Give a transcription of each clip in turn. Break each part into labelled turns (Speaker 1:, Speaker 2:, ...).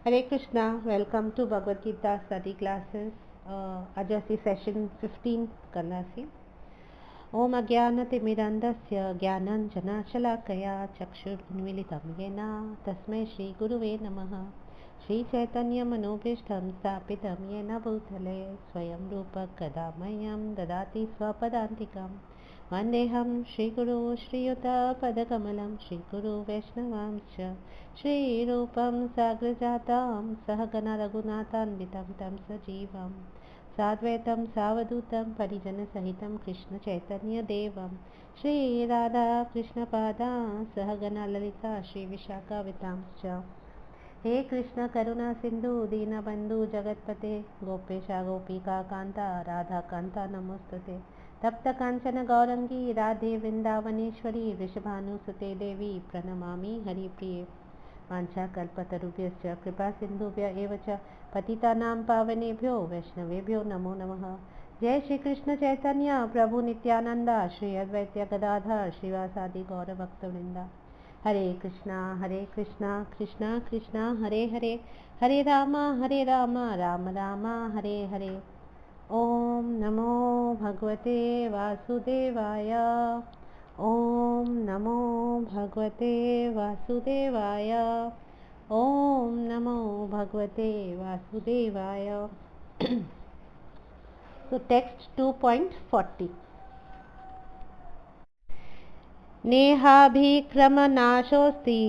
Speaker 1: Hare Krishna, welcome to Bhagavad Gita study classes. अॼु असीं session 15 कंदासीं। ओम अज्ञानतिमिरन्धस्य ज्ञानाञ्जनशलाकया चक्षुरुन्मीलितं येन तस्मै श्रीगुरुवे नमः। श्रीचैतन्यमनोभीष्टं स्थापितं येन भूतले स्वयं रूपः कदा मह्यं ददाति स्वपदान्तिकं। वन्देऽहं श्रीगुरो श्रीयुतपदकमलं श्रीगुरो वैष्णवांश्च श्रीरूपं साग्रजातं सहगण रघुनाथान्वितं तं सजीवं साद्वैतं सावधूतं परिजनसहितं कृष्णचैतन्यदेवं श्रीराधाकृष्णपादां सहगण ललिता श्रीविशाखावितांश्च। हे कृष्ण करुणा सिंधु दीनबंधु जगतपते गोपेशा गोपिका कांता राधा कांता नमोस्तुते। तप्त कांचन गौरंगी राधे वृंदावनेश्वरी वृषभानुसुते देवी प्रणमामि हरिप्रिये। वाञ्छाकल्पतरुभ्यश्च कृपा सिंधुभ्य एव च पतितानां पावनेभ्यो वैष्णवेभ्यो नमो नमः। जय श्री कृष्ण चैतन्य प्रभु नित्यानंद श्री अद्वैत गदाधर श्रीवासादि गौरभक्तवृंदा। हरे कृष्णा कृष्णा कृष्णा हरे हरे, हरे राम राम राम हरे हरे। ओम नमो भगवते वासुदेवाय। ओम नमो भगवते वासुदेवाय। ओम नमो भगवते वासुदेवाय। So text 2.40 नेहाभिक्रमनाशोऽस्ति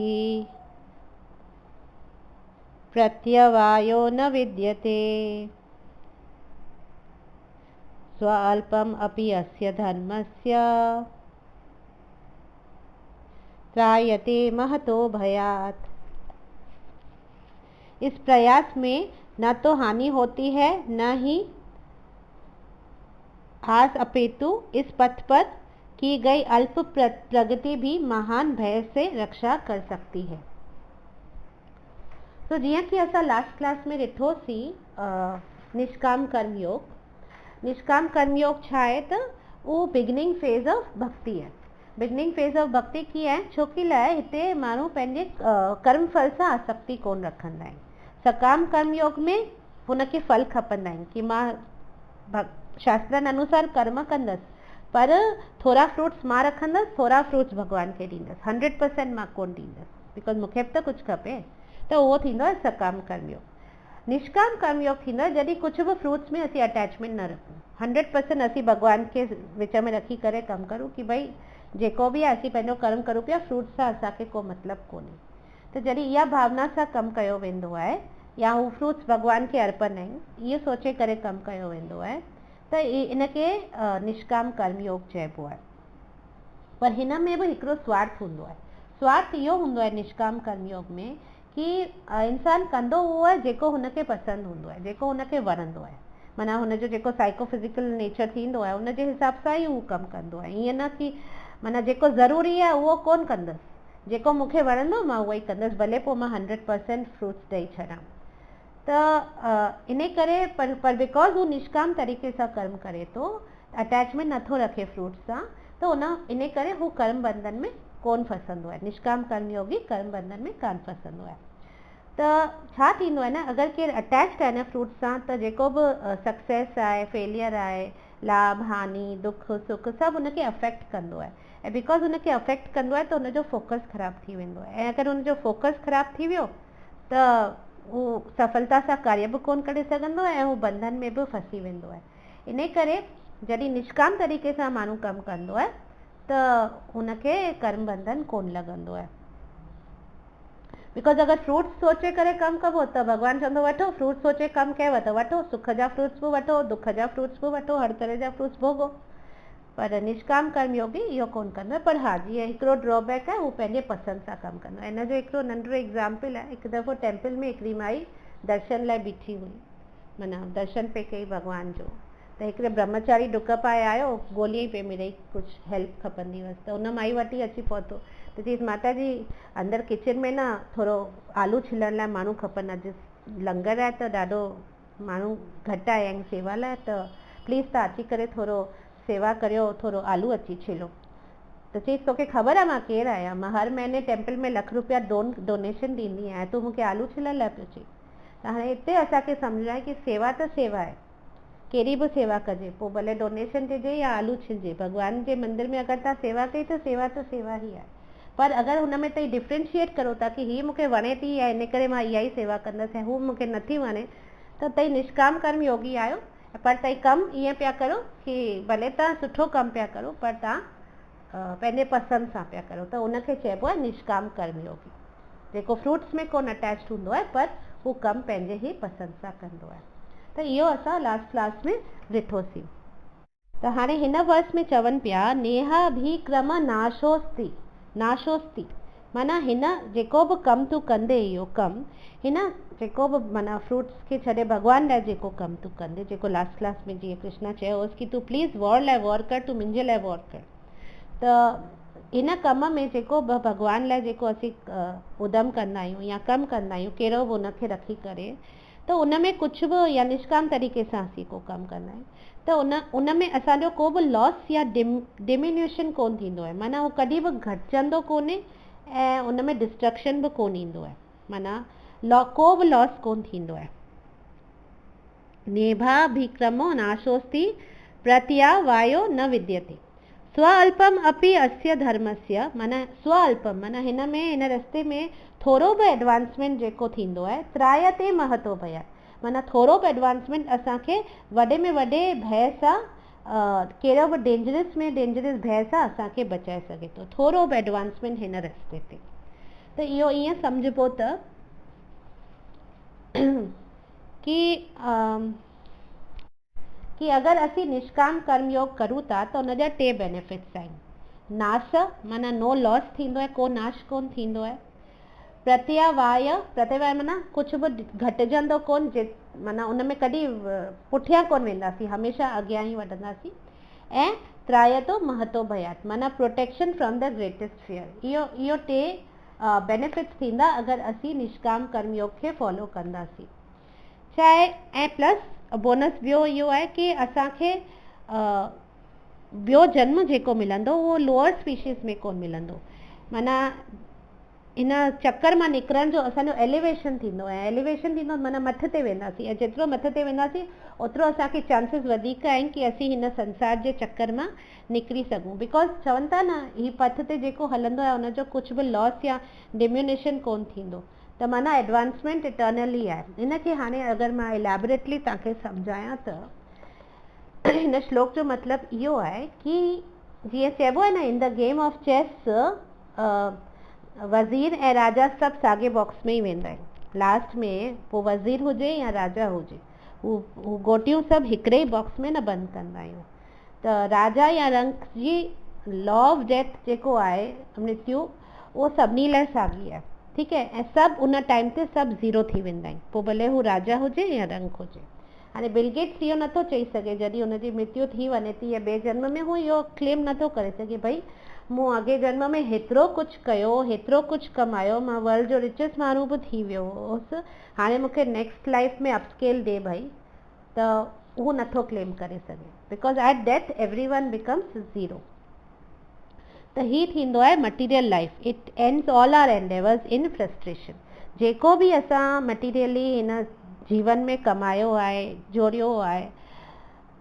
Speaker 1: प्रत्यवायो न विद्यते स्वाल्पम् अपि अस्य धर्मस्य त्रायते महतो भयात्। इस प्रयास में न तो हानि होती है न ही हास, अपितु इस पथ पर की गई अल्प प्रगति भी महान भय से रक्षा कर सकती है। तो जियां कि असां लास्ट क्लास में ॾिठोसीं निष्काम कर्मयोग छा आहे त उहो बिगिनिंग फेज़ ऑफ भक्ति है। बिगिनिंग फेज़ ऑफ भक्ति कीअं आहे, छो की लाइ हिते माण्हू पंहिंजे कर्म फल सां आसक्ति कोन रखंदा आहिनि। सकाम कर्मयोग में हुनखे फल खपंदा आहिनि कि मां शास्त्रनि अनुसार कर्म कंदसि, पर थोरा फ्रूट्स मां रखंदसि, थोरा फ्रूट्स भॻवान खे ॾींदसि, 100% मां कोन ॾींदसि, बिकॉज़ मूंखे बि त कुझु खपे। त उहो थींदो आहे सकाम कर्मयोग। निष्काम कर्मयोग थींदो आहे जॾहिं कुझु बि फ्रूट्स में असीं अटैचमेंट न रखूं, 100% असीं भॻवान खे विच में रखी करे कमु करूं कि भई जेको बि आहे असीं पंहिंजो कर्म करूं पिया, फ्रूट्स सां असांखे को मतिलबु कोन्हे। त जॾहिं इहा भावना सां कमु कयो वेंदो आहे या हू फ्रूट्स भॻवान खे अर्पण आहिनि, इहो सोचे करे कमु कयो वेंदो आहे, त इनखे निष्काम कर्मयोग चइबो आहे। पर हिन में बि हिकिड़ो स्वार्थ हूंदो आहे। स्वार्थ इहो हूंदो आहे निष्काम कर्मयोग में कि इंसान कंदो उहो आहे जेको हुनखे पसंदि हूंदो आहे, जेको हुनखे वणंदो आहे। माना हुनजो जेको साइकोफिजिकल नेचर थींदो आहे उनजे हिसाब सां ई उहो कमु कंदो आहे। ईअं न कि माना जेको ज़रूरी आहे उहो कोन कंदसि, जेको मूंखे वणंदो मां उहो ई कंदसि, भले पोइ मां 100% फ्रूट्स ॾेई छॾां। त इन करे पर बिकॉज़ हू निष्काम तरीक़े सां कर्म करे थो, अटैचमेंट नथो रखे फ्रूट्स सां, त इन करे हू कर्म बंधन में कोन फसंदो आहे। निष्काम कर्मयोगी कर्म बंधन में कान फसंदो आहे। त छा थींदो आहे न, अगरि केरु अटैच्ड आहे न फ्रूट्स सां, त जेको बि सक्सेस आहे, फेलियर आहे, लाभ हानि, दुख सुख सभु हुनखे अफेक्ट कंदो आहे। ऐं बिकॉज़ हुनखे अफेक्ट कंदो आहे त हुनजो फोकस ख़राबु थी वेंदो आहे। ऐं अगरि हुनजो फोकस ख़राबु थी वियो त हू सफलता सां कार्य बि कोन करे सघंदो ऐं हू बंधन में बि फसी वेंदो आहे। इन करे जॾहिं निष्काम तरीक़े सां माण्हू कमु कंदो आहे त हुनखे कर्म बंधन कोन लॻंदो आहे। बिकॉज़ अगरि फ्रूट्स सोचे करे कमु कबो त भॻवानु चवंदो वठो, फ्रूट्स सोचे कमु कयव त वठो, सुख जा फ्रूट्स बि वठो, दुख जा फ्रूट्स बि वठो, हर तरह जा फ्रूट्स भोगो। पर निष्काम कर्मयोगी इहो कोन कंदो आहे। पर हा, जीअं हिकिड़ो ड्रॉबैक आहे, हू पंहिंजे पसंदि सां कमु कंदो आहे। इन जो हिकिड़ो नंढिड़ो एग्ज़ाम्पल आहे। हिकु दफ़ो टेम्पल में हिकिड़ी माई दर्शन लाइ बीठी हुई, माना दर्शन पे कई भॻवान जो। त हिकिड़े ब्रह्मचारी डुक पाए आयो, ॻोल्हियईं पे मिड़ई कुझु हेल्प खपंदी हुअसि, त हुन माई वटि ई अची पहुतो। त चईसि माता जी अंदरि किचन में न थोरो आलू छिलण लाइ माण्हू खपनि, अॼु लंगर आहे त ॾाढो माण्हू घटि आया आहिनि सेवा लाइ, त प्लीज़ तव्हां अची करे थोरो सेवा करियो, थोरो आलू अची छिलो। त चईसि तोखे ख़बर आहे मां केरु आहियां, मां हर महीने टेम्पल में ₹1,00,000 डोनेशन ॾींदी आहियां, तूं मूंखे आलू छिलण लाइ पियो चई। त हाणे हिते असांखे सम्झणो आहे कि सेवा त सेवा आहे, कहिड़ी बि सेवा कजे, पोइ भले डोनेशन ॾिजे या आलू छिलजे, भॻवान जे मंदिर में अगरि तव्हां सेवा कई त सेवा ई आहे। पर अगरि हुन में तव्हां डिफ्रेंशिएट करो था कि हीअ मूंखे वणे थी ऐं इन करे मां इहा ई सेवा कंदसि ऐं हू मूंखे नथी वणे, त तव्हां निष्काम कर्म योगी आहियो, पर तव्हां कमु ईअं पिया करो कि भले तव्हां सुठो कमु पिया करो पर तव्हां पंहिंजे पसंदि सां पिया करो, त उनखे चइबो आहे निष्काम कर्म योगी, जेको फ्रूट्स में कोन अटैच हूंदो आहे पर हू कमु पंहिंजे ई पसंदि सां कंदो आहे। त इहो असां लास्ट क्लास में ॾिठोसीं। त हाणे हिन वर्स में चवनि पिया नेहा भी क्रम नाशोस्ति, नाशोस्ति माना हिन जेको बि कमु तूं कंदे, इहो कमु हिन जेको बि माना फ्रूट्स खे छॾे भॻवान लाइ जेको कमु तूं कंदे, जेको लास्ट क्लास में जीअं कृष्णा चयोसि कि तूं प्लीज़ वॉर लाइ वॉर कर, तूं मुंहिंजे लाइ वॉर कर, त इन कम में जेको बि भॻवान लाइ जेको असीं उधम कंदा आहियूं या कमु कंदा आहियूं, कहिड़ो बि उनखे रखी करे, त उन में कुझु बि या निष्काम तरीक़े सां असीं को कमु कंदा आहियूं त उन में असांजो को बि लॉस या डिमिन्यूशन कोन थींदो आहे, माना उहो कॾहिं बि घटिजंदो कोन्हे ऐं उन में डिस्ट्रक्शन बि कोन ईंदो आहे, माना को बि लॉस कोन थींदो आहे। नेभा भिक्रमो नाशोस्ति प्रत्यावायो न विद्यते स्वअल्पम अपि अस्य धर्मस्य, माना स्वअल्पम माना हिन में हिन रस्ते में थोरो बि एडवांसमेंट जेको थींदो आहे, त्रायते महतो भयात्, माना थोरो बि एडवांसमेंट असांखे वॾे में वॾे भय सां कहिड़ो बि डेंजरस भय सां असांखे बचाए सघे थो, थोरो बि एडवांसमेंट हिन रस्ते ते। त इहो ईअं सम्झबो त कि अगरि असीं निष्काम कर्मयोग करूं था त उन जा टे बेनिफिट्स आहिनि। नाश माना नो लॉस थींदो आहे, को नाश कोन थींदो आहे। प्रत्यावाय माना कुझु बि घटिजंदो कोन, माना उन में कॾहिं पुठियां कोन वेंदासीं, हमेशह अॻियां ई वधंदासीं। ऐं त्रायतो महतो भयात् माना protection from the greatest fear. इहो टे बेनिफिट्स थींदा अगरि असीं निष्काम कर्मयोग खे फॉलो कंदासीं। चाहे ऐं प्लस बोनस ॿियो इहो आहे कि असांखे ॿियो जन्म जेको मिलंदो उहो लोअर स्पीशीज़ में कोन मिलंदो, माना इन चक्कर मां निकिरण जो असांजो एलिवेशन थींदो आहे, एलिवेशन थींदो माना मथे ते वेंदासीं, ऐं जेतिरो मथे ते वेंदासीं ओतिरो असांखे चांसिस वधीक आहिनि कि असीं हिन संसार जे चक्कर मां निकिरी सघूं, बिकॉज चवनि था न ही पथ ते जेको हलंदो आहे उनजो कुझु बि लॉस या डिम्यूनेशन कोन थींदो, त माना एडवांसमेंट इटर्नली आहे। इनखे हाणे अगरि मां इलेबोरेटली तव्हांखे सम्झायां त हिन श्लोक जो मतिलबु इहो आहे कि जीअं चइबो आहे न in the game of chess वज़ीर ऐं राजा सभु साॻे बॉक्स में ई वेंदा आहिनि, लास्ट में पोइ वज़ीर हुजे या राजा हुजे हू गोटियूं सभु हिकिड़े ई बॉक्स में न बंदि कंदा आहियूं। त राजा या रंक जी लॉ ऑफ डेथ जेको आहे मृत्यु, उहो सभिनी लाइ साॻी आहे, ठीकु है, ऐं सभु उन टाइम ते सभु ज़ीरो थी वेंदा आहिनि, पोइ भले हू राजा हुजे या रंक हुजे। हाणे बिल गेट्स इहो नथो चई सघे जॾहिं हुनजी मृत्यु थी वञे थी या ॿिए जन्म में, हू इहो क्लेम नथो करे सघे भई मूं अॻे जन्म में हेतिरो कुझु कयो, हेतिरो कुझु कमायो, मां वर्ल्ड जो रिचेस्ट माण्हू बि थी वियो हुउसि, हाणे मूंखे नेक्स्ट लाइफ में अपस्केल ॾे भई, त उहो नथो क्लेम करे सघे, because at death every one becomes zero. त ही थींदो आहे material life, it ends all our endeavours in frustration. जेको बि असां मटीरियली हिन जीवन में कमायो आहे, जोड़ियो आहे,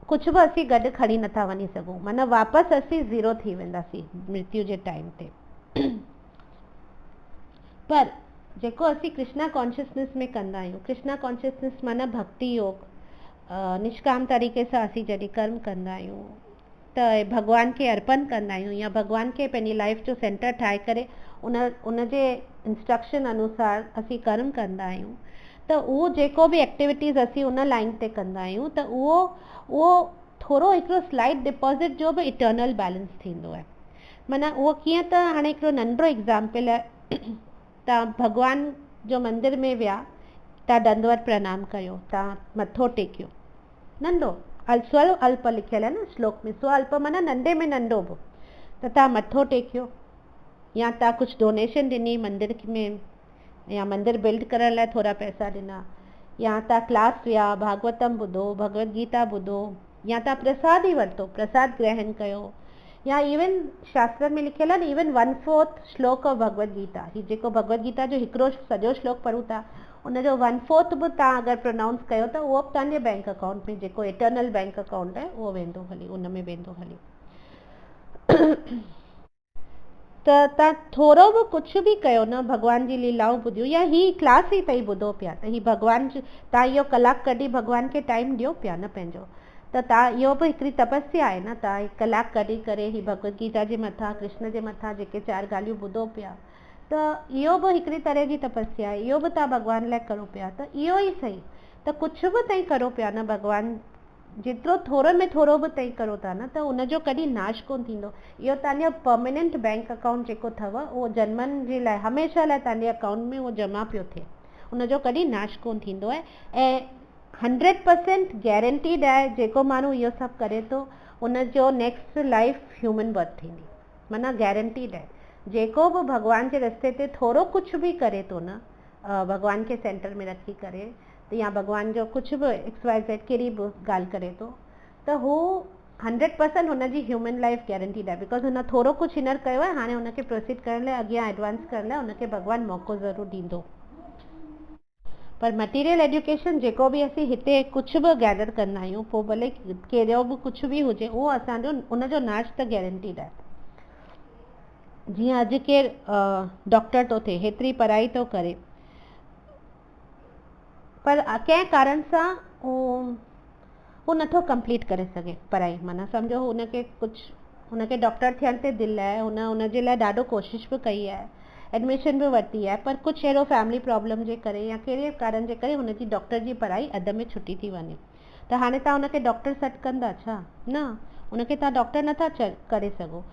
Speaker 1: कुझु बि असीं गॾु खणी नथा वञी सघूं, माना वापसि असीं ज़ीरो थी वेंदासीं मृत्यु जे टाइम ते। पर जेको असीं कृष्णा कॉन्शियसनेस में कंदा आहियूं, कृष्णा कॉन्शियसनेस माना भक्ति योग, निष्काम तरीक़े सां असीं जॾहिं कर्म कंदा आहियूं त भॻवान खे अर्पण कंदा आहियूं या भॻवान खे पंहिंजी लाइफ जो सेंटर ठाहे करे उन जे इंस्ट्रक्शन अनुसार असीं कर्म कंदा आहियूं, त उहो जेको बि एक्टिविटीज़ असीं उन लाइन ते कंदा आहियूं त उहो थोरो हिकिड़ो स्लाइड डिपॉज़िट जो बि इटर्नल बैलेंस थींदो आहे। माना उहो कीअं, त हाणे हिकिड़ो नंढिड़ो एग्ज़ाम्पल आहे, तव्हां भॻवान जो मंदिर में विया, तव्हां दंडवत प्रणाम कयो, तव्हां मथो टेकियो, नंढो स्व अल्प लिखियल आहे न श्लोक में, स्व अल्प माना नंढे में नंढो बि, त तव्हां मथो टेकियो या तव्हां कुझु डोनेशन ॾिनी मंदिर में या मंदिर बिल्ड करण लाइ थोरा पैसा ॾिना, या तव्हां क्लास विया, भागवतम ॿुधो, भगवत गीता ॿुधो, या तव्हां प्रसाद ई वरितो, प्रसाद ग्रहण कयो, या इवन शास्त्र में लिखियल आहे न इवन 1/4 श्लोक ऑफ भगवत गीता, ही जेको भगवत गीता जो हिकिड़ो सॼो श्लोक पढ़ूं था उनजो 1/4 बि तव्हां अगरि प्रोनाउंस कयो त उहो बि तव्हांजे बैंक अकाउंट में, जेको इटर्नल बैंक अकाउंट आहे उहो वेंदो हली, उन में वेंदो हली। त तव्हां थोरो बि कुझु बि कयो न, भॻवान जी लीलाऊं ॿुधियूं, या ही क्लास ई तई ॿुधो पिया त ही भॻवान तव्हां इहो कलाकु कढी भॻवान खे टाइम ॾियो पिया न पंहिंजो, त तव्हां इहो बि हिकिड़ी तपस्या आहे न। तव्हां कलाकु कढी करे ही भगवत गीता जे मथां, कृष्ण जे मथां जेके 4 ॻाल्हियूं ॿुधो पिया, त इहो बि हिकिड़ी तरह जी तपस्या आहे, इहो बि तव्हां भॻवान लाइ करो पिया, त इहो ई सही। त कुझु बि तई करो पिया न भॻवान, जेतिरो थोरो में थोरो बि तई करो था न, त उनजो कॾहिं नाश कोन थींदो। इहो तव्हांजो परमानेंट बैंक अकाउंट जेको अथव उहो जन्मनि जे लाइ हमेशह लाइ तव्हांजे अकाउंट में उहो जमा पियो थिए, उनजो कॾहिं नाश कोन थींदो आहे। ऐं 100% गैरेंटीड आहे, जेको माण्हू इहो सभु करे थो उनजो नेक्स्ट लाइफ ह्यूमन बर्थ थींदी, माना गैरेंटीड आहे। जेको बि भॻवान जे रस्ते ते थोरो कुझु बि करे थो न, भॻवान खे सेंटर में रखी करे, या भॻवान जो कुझु बि XYZ कहिड़ी बि ॻाल्हि करे थो, त हू 100% हुनजी ह्यूमन लाइफ गैरेंटीड आहे। बिकॉज हुन थोरो कुझु हींअर कयो आहे, हाणे हुनखे प्रोसीड करण लाइ, अॻियां एडवांस करण लाइ हुनखे भॻवान मौक़ो ज़रूरु ॾींदो। पर मटीरियल एजुकेशन जेको बि असीं हिते कुझु बि गैदर कंदा आहियूं, पोइ भले कहिड़ो बि कुझु बि हुजे, उहो असांजो उनजो नाश त गैरेंटीड आहे। जीअं अॼु केरु डॉक्टर थो थिए, हेतिरी पढ़ाई थो करे, पर कंहिं कारण सां हू नथो कंप्लीट करे सघे पढ़ाई, माना सम्झो हुनखे कुझु, हुनखे डॉक्टर थियण ते दिलि आहे, हुनजे लाइ ॾाढो कोशिशि बि कई आहे, एडमिशन बि वरिती आहे, पर कुझु अहिड़ो फैमिली प्रॉब्लम जे करे या कहिड़े कारण जे करे हुनजी डॉक्टर जी पढ़ाई अध में छुटी थी वञे। त हाणे तव्हां हुनखे डॉक्टर सॾु कंदा छा? न, हुनखे तव्हां डॉक्टर नथा करे सघो।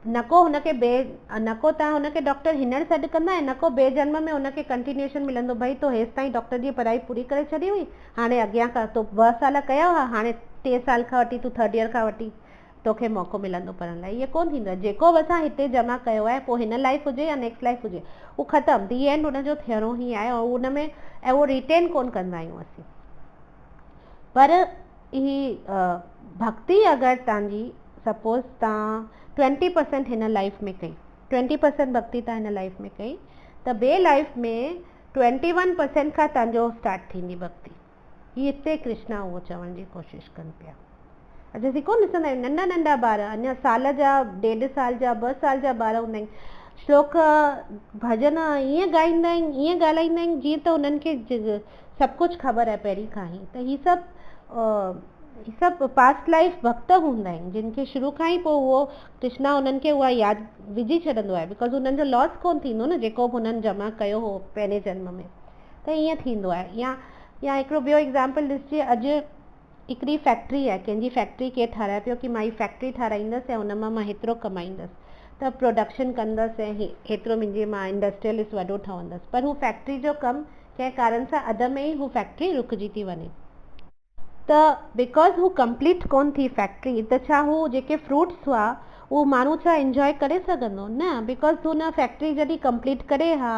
Speaker 1: न को हुनखे न को तव्हां हुनखे डॉक्टर हींअर सॾु कंदा, ऐं न को ॿिए जन्म में हुनखे कंटिन्यूएशन मिलंदो, भई तो हेसि ताईं डॉक्टर जी पढ़ाई पूरी करे छॾी हुई, हाणे अॻियां खां तो 2 साल कया हुआ, हाणे 3 साल खां वठी तूं 3rd ईयर खां वठी तोखे मौक़ो मिलंदो पढ़ण लाइ। इहो कोन थींदो आहे। जेको बि असां हिते जमा कयो आहे, पोइ हिन लाइफ हुजे या नेक्स्ट लाइफ हुजे, उहो ख़तमु, दी एंड हुनजो थियणो ई आहे, और हुन में ऐं उहो रिटेन कोन कंदा आहियूं असीं। पर ही भक्ति अगरि तव्हांजी, सपोज़ तव्हां 20% हिन लाइफ में कई, 20% भक्ति तव्हां हिन लाइफ में कई, त ॿिए लाइफ में 21% खां तव्हांजो स्टार्ट थींदी भक्ति। ही हिते कृष्णा उहो चवण जी कोशिशि कनि पिया। अॼु असीं कोन ॾिसंदा आहियूं नंढा नंढा ॿार, अञा साल जा, 1.5 साल जा, 2 साल जा ॿार हूंदा आहिनि, श्लोक भॼन ईअं ॻाईंदा आहिनि, ईअं ॻाल्हाईंदा आहिनि जीअं त उन्हनि खे सभु कुझु ख़बर आहे पहिरीं खां ई। त ही सभु पास्ट लाइफ भक्त हूंदा आहिनि, जिन खे शुरू खां ई पोइ उहो कृष्णा उन्हनि खे उहा यादि विझी छॾंदो आहे, बिकॉज उन्हनि जो लॉस कोन थींदो न, जेको बि हुननि जमा कयो हो पहिरें जन्म में। त ईअं थींदो आहे। या हिकिड़ो ॿियो एग्ज़ाम्पल ॾिसिजे, अॼु हिकिड़ी फैक्ट्री आहे, कंहिंजी फैक्ट्री केरु ठाराए पियो कि मां ही फैक्ट्री ठाराईंदसि ऐं हुन मां हेतिरो कमाईंदसि, त प्रोडक्शन कंदसि ऐं हेतिरो मुंहिंजे मां इंडस्ट्रियलिस्ट वॾो ठहंदसि। पर हू फैक्ट्री जो कमु कंहिं कारण सां अध में ई हू फैक्ट्री रुकिजी थी वञे, त बिकॉज हू कंप्लीट कोन थी फैक्ट्री, त छा हू जेके फ्रूट्स हुआ उहो माण्हू छा इंजॉय करे सघंदो? न, बिकॉज हुन फैक्ट्री जॾहिं कंप्लीट करे हा,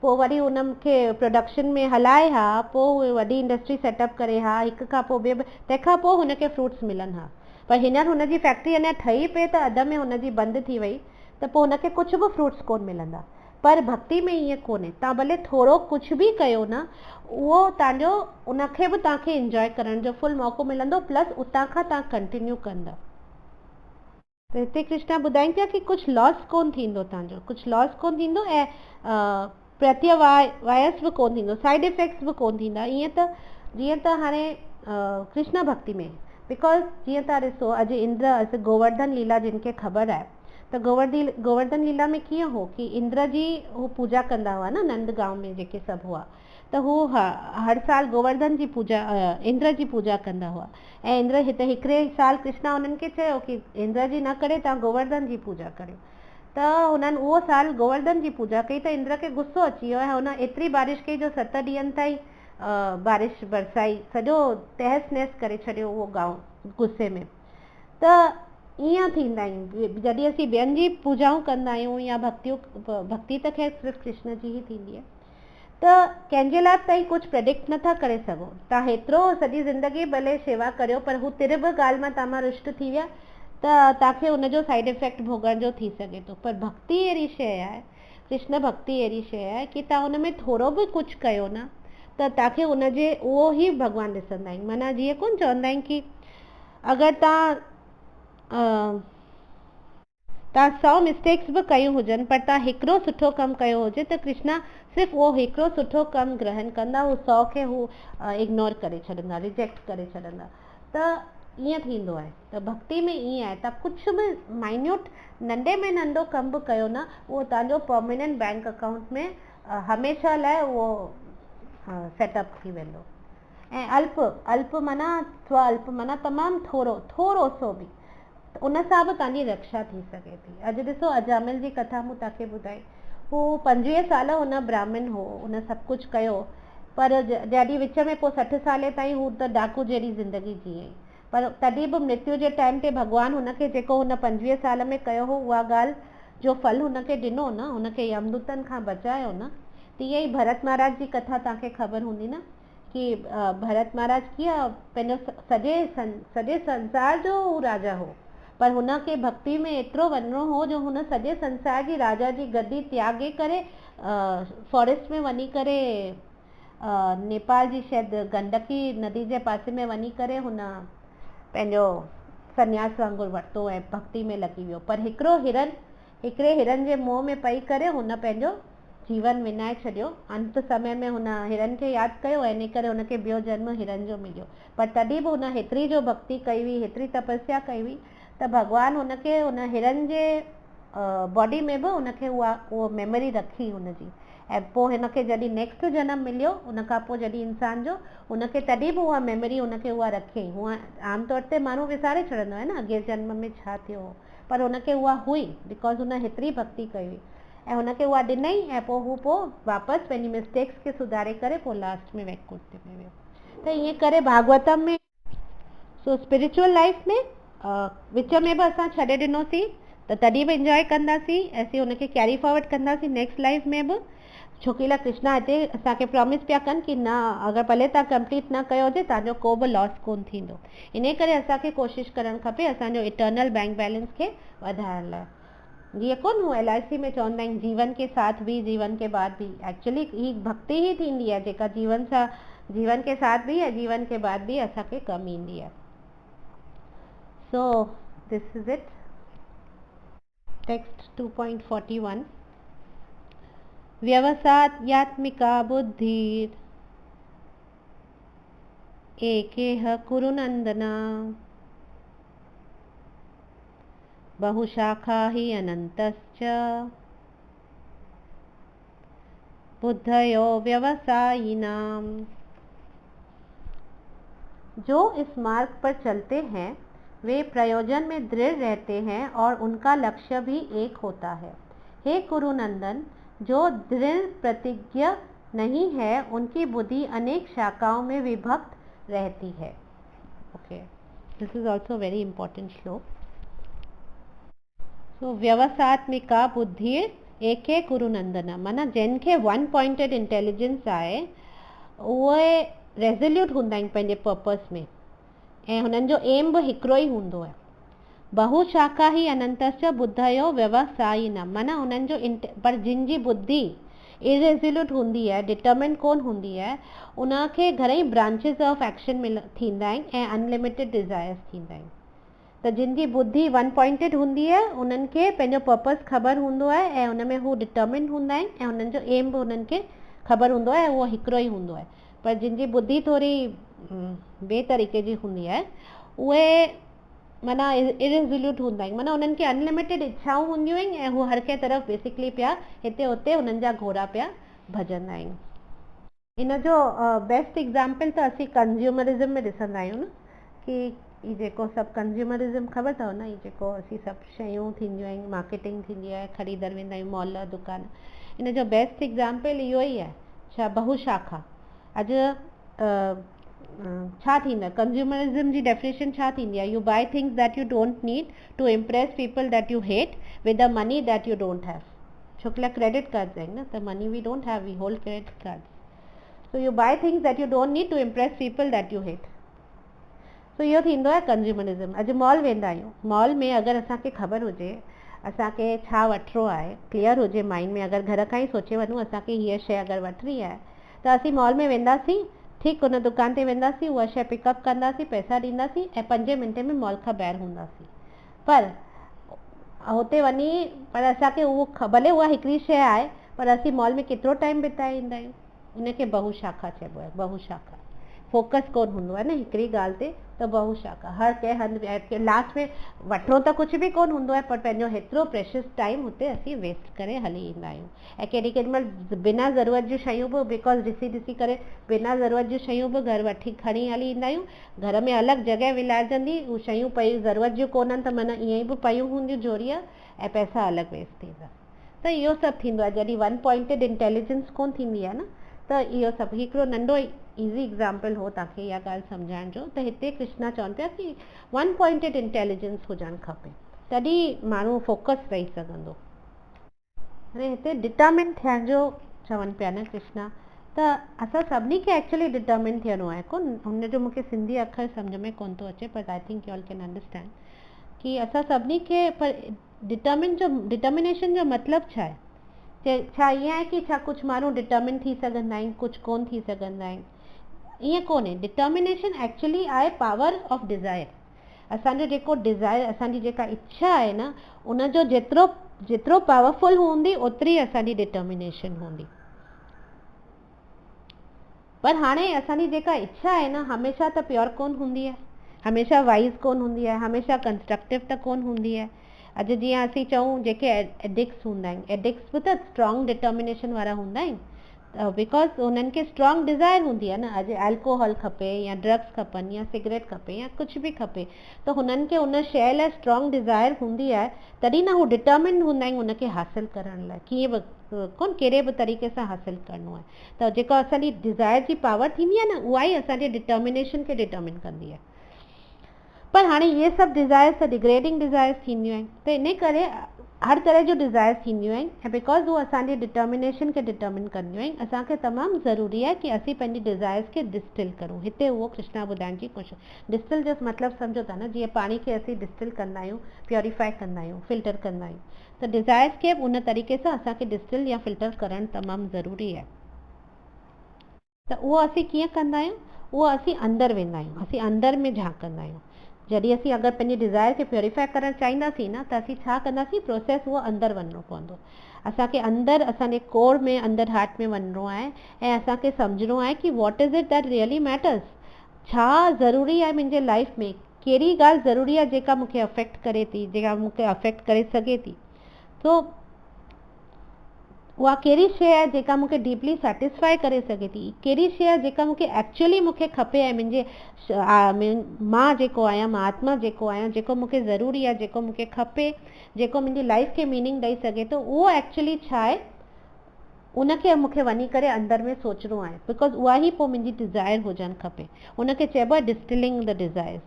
Speaker 1: पोइ वरी उनखे प्रोडक्शन में हलाए हा, पोइ वॾी इंडस्ट्री सेटअप करे हा, हिक खां पोइ ॿिए, तंहिंखां पोइ हुनखे फ्रूट्स मिलनि हा। पर हींअर हुनजी फैक्ट्री अञा ठही पई त अध में हुनजी बंदि थी वई, त पोइ हुनखे कुझु बि फ्रूट्स कोन मिलंदा। पर भक्ति में ईअं कोन्हे, तव्हां भले थोरो कुझु बि कयो न, उहो तव्हांजो, उनखे बि तव्हांखे इंजॉय करण जो फुल मौक़ो मिलंदो, प्लस उतां खां तव्हां कंटिन्यू कंदा। त हिते कृष्णा ॿुधाइनि पिया कि कुझु लॉस कोन थींदो तव्हांजो, कुझु लॉस कोन थींदो, ऐं प्रत्यवायस बि कोन थींदो, साइड इफेक्ट्स बि कोन थींदा। ईअं त जीअं त हाणे कृष्ण भक्ति में, बिकॉज जीअं तव्हां ॾिसो, अॼु इंद्र गोवर्धन लीला जिन खे ख़बर आहे, त गोवर्धन लीला में कीअं हो कि इंद्र जी हू पूजा कंदा हुआ न, नंद गांव में जेके सभु हुआ, त हू हर साल गोवर्धन जी पूजा, इंद्र जी पूजा कंदा हुआ। ऐं इंद्र हिकिड़े साल कृष्णा उन्हनि खे चयो कि इंद्र जी न करे तव्हां गोवर्धन जी पूजा करियो, त हुननि उहो साल गोवर्धन जी पूजा कई, त इंद्र खे गुस्सो अची वियो ऐं हुन एतिरी बारिश कई जो 7 ॾींहंनि ताईं बारिश बरसाई, सॼो तहस नहस करे छॾियो उहो गांव गुस्से में। त ईअं थींदा आहियूं जॾहिं असीं ॿियनि जी पूजाऊं कंदा आहियूं या भक्ति त ख़ैर सिर्फ़ु कृष्ण जी ई थींदी आहे, त कंहिंजे लाइ तव्हां कुझु प्रेडिक्ट नथा करे सघो। तव्हां हेतिरो सॼी ज़िंदगी भले शेवा करियो, पर हू तिर बि ॻाल्हि मां तव्हां मां रुष्ट थी विया त तव्हांखे हुनजो साइड इफेक्ट भोगण जो थी सघे थो। पर भक्ति अहिड़ी शइ आहे, कृष्ण भक्ति अहिड़ी शइ आहे कि तव्हां हुन में थोरो बि कुझु कयो न, त तव्हांखे उनजे उहो ई भॻवानु ॾिसंदा आहिनि। माना जीअं कोन चवंदा आहिनि कि अगरि तव्हां 100 मिस्टेक्स बि कयूं हुजनि पर तव्हां हिकिड़ो सुठो कमु कयो हुजे त कृष्णा सिर्फ़ु उहो हिकिड़ो सुठो कमु ग्रहण कंदा, हू 100 खे हू इग्नोर करे छॾंदा, रिजेक्ट करे छॾंदा। त ईअं थींदो आहे। त भक्ति में ईअं आहे, तव्हां कुझु बि माइन्यूट नंढे में नंढो कमु बि कयो न, उहो तव्हांजो परमानेंट बैंक अकाउंट में हमेशह लाइ उहो सेटअप थी वेंदो। ऐं अल्प माना स्वअल्प माना तमामु थोरो सो बि, उन सां बि तव्हांजी रक्षा थी सघे थी। अॼु ॾिसो अजामिल जी कथा मूं तव्हांखे ॿुधाई, हू 25 साल हुन ब्राह्मण हो, हुन सभु कुझु कयो, पर जॾहिं विच में पोइ 60 साले ताईं हू त डाकू जहिड़ी ज़िंदगी जीअं, पर तॾहिं बि मृत्यु जे टाइम ते भॻवानु हुनखे जेको हुन 25 साल में कयो हो उहा ॻाल्हि जो फल हुनखे ॾिनो न, हुनखे यमदूतनि खां बचायो न। तीअं ई भरत महाराज जी कथा तव्हांखे ख़बर हूंदी न, कि भरत महाराज कीअं पंहिंजो सॼे संसार जो हू राजा हो, पर हुनखे भक्ति में एतिरो वञिणो हो जो हुन सॼे संसार जी राजा जी गद्दी त्यागे करे फॉरेस्ट में वञी करे नेपाल जी शायदि गंडकी नदी जे पासे में वञी करे हुन पंहिंजो सन्यास वांगुरु वरितो ऐं भक्ति में लॻी वियो। पर हिकिड़े हिरन जे मोह में पई करे हुन पंहिंजो जीवन विञाए छॾियो। अंत समय में हुन हिरन खे यादि कयो ऐं इन करे हुनखे ॿियो जन्म हिरन जो मिलियो। पर तॾहिं बि हुन हेतिरी जो भक्ति कई हुई, हेतिरी तपस्या कई हुई त भॻवानु हुनखे हुन हिरन जे बॉडी में बि हुनखे उहो मेमोरी रखी हुनजी। ऐं पोइ हिनखे जॾहिं नेक्स्ट जनम मिलियो, उन खां पोइ जॾहिं इंसान जो, हुनखे तॾहिं बि उहा मेमोरी हुनखे उहा रखे। हूअं आमतौर ते माण्हू विसारे छॾंदो आहे न अॻे जन्म में छा थियो, पर हुनखे उहा हुई बिकॉज़ हुन हेतिरी भक्ति कई हुई ऐं हुनखे उहा ॾिनई। ऐं पोइ वापसि पंहिंजी मिस्टेक्स खे सुधारे करे पोइ लास्ट में वैकुंठ में वियो। त ईअं करे भागवतम में स्पिरिचुअल लाइफ में विच में बि असां छॾे ॾिनोसीं त तॾहिं बि इंजॉय कंदासीं, असीं हुनखे कैरी फॉरवर्ड कंदासीं नेक्स्ट लाइफ में बि। छोकी कृष्णा हिते असांखे प्रॉमिस पिया कनि कि न, अगरि भले तव्हां कंप्लीट न कयो हुजे तव्हांजो को बि लॉस कोन थींदो। इन करे असांखे कोशिशि करणु खपे असांजो इटर्नल बैंक बैलेंस खे वधाइण लाइ। जीअं कोन हू LIC में चवंदा आहिनि जीवन के साथ भी जीवन के बाद भी, एक्चुअली ही भक्ति ही थींदी आहे जेका जीवन के साथ भी ऐं जीवन के बाद भी असांखे कमु ईंदी आहे। So this is it. Text 2.41 व्यवसायात्मिका बुद्धिर एकेह कुरु नंदना बहुशाखा ही अनंतश्च बुद्धयो व्यवसायिनाम। जो इस मार्ग पर चलते हैं वे प्रयोजन में दृढ़ रहते हैं और उनका लक्ष्य भी एक होता है। हे कुरुनंदन, जो दृढ़ प्रतिज्ञ नहीं है उनकी बुद्धि अनेक शाखाओं में विभक्त रहती है। Okay, this is also very important श्लोक। सो व्यवसात्मिका बुद्धि एके कुरुनंदन, माना जिनखे वन पॉइंटेड इंटेलिजेंस आहे उहे रेज़ोल्यूट हूंदा आहिनि पंहिंजे पर्पस में ऐं हुननि जो एम बि हिकिड़ो ई हूंदो आहे। बहुशाखा ही अनंतश्च बुद्धयो व्यवसायिनाम, माना हुननि जो पर जिन जी बुद्धि इरेज़ोल्यूट हूंदी आहे, डिटरमिन कोन हूंदी आहे, उनखे घणेई ब्रांचिस ऑफ एक्शन थींदा आहिनि ऐं अनलिमिटेड डिज़ायर्स थींदा आहिनि। त जिन जी बुद्धि वन पॉइंटेड हूंदी आहे उन्हनि खे पंहिंजो पर्पस ख़बर हूंदो आहे ऐं उन में हू डिटरमिन हूंदा आहिनि ऐं उन्हनि जो एम बि उन्हनि खे ख़बर हूंदो आहे, उहो हिकिड़ो ई हूंदो आहे। पर जिन जी बुद्धि थोरी ॿिए तरीक़े जी हूंदी आहे उहे माना इरेज़ोल्यूट हूंदा आहिनि, माना उन्हनि खे अनलिमिटेड इच्छाऊं हूंदियूं आहिनि ऐं हू हर कंहिं तरफ़ बेसिकली पिया हिते हुते उन्हनि जा घोड़ा पिया भॼंदा आहिनि। इन जो बेस्ट एग्ज़ाम्पल त असीं कंज्यूमरिज़म में ॾिसंदा आहियूं न, कि ही जेको सभु कंज्यूमरिज़म ख़बर अथव न, ही जेको असीं सभु शयूं थींदियूं आहिनि, मार्केटिंग थींदी आहे, ख़रीदर वेंदा आहियूं मॉल दुकान, इन जो बेस्ट एग्ज़ाम्पल इहो ई आहे छा, बहुशाखा। अॼु छा थींदो आहे कंज्यूमरिज़म जी डेफिनेशन छा थींदी आहे? You buy things that you don't need to impress people that you hate with the money that you don't have. छोकिला क्रेडिट कार्ड्स आहिनि न, त money we don't have, we hold credit cards. So you buy things that you don't need to impress people that you hate. सो इहो थींदो आहे कंज्यूमरिज़म। अॼु mall वेंदा आहियूं, मॉल में अगरि असांखे ख़बर हुजे असांखे छा वठिणो आहे, क्लियर हुजे माइंड में, अगरि घर खां ई सोचे वञूं असांखे हीअ शइ अगरि वठिणी आहे त असीं मॉल में वेंदासीं, ठीकु, उन दुकान ते वेंदासीं, उहा शइ पिकअप कंदासीं, पैसा ॾींदासीं ऐं 5 मिंटे में मॉल खां ॿाहिरि हूंदासीं। पर हुते वञी पर असांखे उहो भले उहा हिकिड़ी शइ आहे, पर असीं मॉल में केतिरो टाइम बिताए ईंदा आहियूं। उनखे बहुशाखा चइबो आहे, बहुशाखा। फोकस कोन हूंदो आहे न हिकिड़ी ॻाल्हि ते, त बहुशाखा हर कंहिं हंधि लास्ट में वठिणो त कुझु बि कोन हूंदो आहे, पर पंहिंजो हेतिरो प्रेशियस टाइम हुते असीं वेस्ट करे हली ईंदा आहियूं। ऐं केॾी महिल बिना ज़रूरत जूं शयूं बि बिकॉज़ ॾिसी करे बिना ज़रूरत जूं शयूं बि घर वठी खणी हली ईंदा आहियूं। घर में अलॻि जॻह विलाइजंदी, उहे शयूं पयूं ज़रूरत जूं कोन्हनि त माना ईअं ई बि पयूं हूंदियूं जोड़ीअ, ऐं पैसा अलॻि वेस्ट थींदा। त इहो सभु थींदो आहे जॾहिं वन पॉइंटेड इंटेलिजेंस कोन थींदी आहे न, त इहो सभु हिकिड़ो नंढो ईज़ी एग्ज़ाम्पल हो तव्हांखे इहा ॻाल्हि सम्झाइण जो। त हिते कृष्णा चवनि पिया कि वन पॉइंटेड इंटेलिजेंस हुजणु खपे, तॾहिं माण्हू फोकस रही सघंदो। हाणे हिते डिटर्मिन थियण जो चवनि पिया न कृष्णा, त असां सभिनी खे एक्चुअली डिटर्मिन थियणो आहे कोन। हुनजो मूंखे सिंधी अखर सम्झ में कोन थो अचे, but I think U all can understand कि असां सभिनी खे, पर डिटर्मिनेशन जो मतिलबु छा आहे? छा ईअं आहे कि छा कुझु माण्हू डिटर्मिन थी सघंदा आहिनि, कुझु कोन थी सघंदा आहिनि? ईअं कोन्हे। डिटर्मिनेशन एक्चुअली आहे पावर ऑफ डिज़ायर। असांजो जेको डिज़ायर, असांजी जेका इच्छा आहे न, उनजो जेतिरो पावरफुल हूंदी ओतिरी असांजी डिटर्मिनेशन हूंदी। पर हाणे असांजी जेका इच्छा आहे न, हमेशह त प्योर कोन हूंदी आहे, हमेशह वाइज़ कोन हूंदी आहे, हमेशह कंस्ट्रक्टिव त कोन हूंदी आहे। अॼु जीअं असीं चऊं जेके एडिक्ट्स हूंदा आहिनि, एडिक्ट्स बि त स्ट्रॉन्ग डिटर्मिनेशन वारा हूंदा आहिनि, बिकॉज़ उन्हनि खे स्ट्रॉन्ग डिज़ायर हूंदी आहे न। अॼु अल्कोहल खपे या ड्रग्स खपनि या सिगरेट खपे या कुझु बि खपे, त हुननि खे उन शइ लाइ स्ट्रॉन्ग डिज़ायर हूंदी आहे, तॾहिं न हू डिटर्मिन हूंदा आहिनि उनखे हासिलु करण लाइ, कीअं बि कोन कहिड़े बि तरीक़े सां हासिलु करिणो आहे। त जेको असांजी डिज़ायर जी पावर थींदी आहे न, उहा ई असांजे डिटर्मिनेशन खे डिटर्मिन कंदी आहे। पर हाणे इहे सभु डिज़ायर्स त डिग्रेडिंग डिज़ायर्स थींदियूं आहिनि, त इन करे हर तरह जूं डिज़ायर्स थींदियूं आहिनि, ऐं बिकॉज़ उहे असांजे डिटर्मिनेशन खे डिटर्मिन कंदियूं आहिनि, असांखे तमामु ज़रूरी आहे कि असीं पंहिंजी डिज़ायर्स खे डिस्टिल करूं। हिते उहो कृष्णा ॿुधाइण जी कोशिशि, डिस्टिल जो मतिलबु सम्झो था न, जीअं पाणी खे असीं डिस्टिल कंदा आहियूं, प्योरीफाई कंदा आहियूं, फिल्टर कंदा आहियूं, त डिज़ायर्स खे बि उन तरीक़े सां असांखे डिस्टिल या फिल्टर करणु तमामु ज़रूरी आहे। त उहो असीं कीअं कंदा आहियूं? उहो असीं अंदरि वेंदा आहियूं, असीं अंदरि में झांकंदा आहियूं। जॾहिं असीं अगरि पंहिंजी डिज़ायर खे प्योरीफाई करणु चाहींदासीं न, त असीं छा कंदासीं? प्रोसेस उहो अंदरि वञिणो पवंदो। असांखे अंदरि, असांजे कोर में, अंदरि हार्ट में वञिणो आहे, ऐं असांखे सम्झणो आहे कि what is it that really matters. छा ज़रूरी आहे मुंहिंजे लाइफ में? कहिड़ी ॻाल्हि ज़रूरी आहे जेका मूंखे अफेक्ट करे थी, जेका मूंखे अफेक्ट करे सघे थी? तो उहा कहिड़ी शइ आहे जेका मूंखे डीपली सेटिस्फाई करे सघे थी? कहिड़ी शइ आहे जेका मूंखे एक्चुअली मूंखे खपे, ऐं मुंहिंजे मां जेको आहियां, मां आत्मा जेको आहियां, जेको मूंखे ज़रूरी आहे, जेको मूंखे खपे, जेको मुंहिंजी लाइफ खे मीनिंग ॾेई सघे थो, उहो एक्चुअली छा आहे? उनखे मूंखे वञी करे अंदरि में सोचणो आहे, बिकॉज़ उहा ई पोइ मुंहिंजी डिज़ायर हुजणु खपे। उनखे चइबो आहे डिस्टिलिंग द डिज़ायर्स।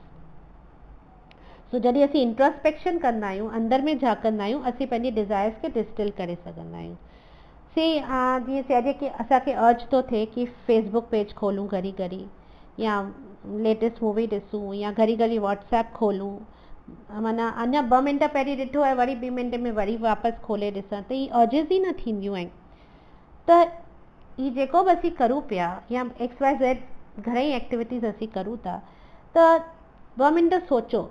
Speaker 1: सो जॾहिं असीं इंट्रोस्पेक्शन कंदा आहियूं, अंदरि में झांकंदा आहियूं, असीं पंहिंजी डिज़ायर्स खे डिस्टिल करे सघंदा आहियूं। जीअं चइजे कि असांखे अर्ज थो थिए कि फेसबुक पेज खोलूं घड़ी घड़ी, या लेटेस्ट मूवी ॾिसूं, या घड़ी घड़ी व्हाट्सएप खोलूं, माना अञा 2 मिंट पहिरीं ॾिठो आहे, वरी 2 मिंट में वरी वापसि खोले ॾिसां, त इहे अर्जिस ई न थींदियूं आहिनि। त ही जेको बि असीं करूं पिया, या XYZ घणेई एक्टिविटीज़ असीं करूं था, त 2 मिंट सोचो,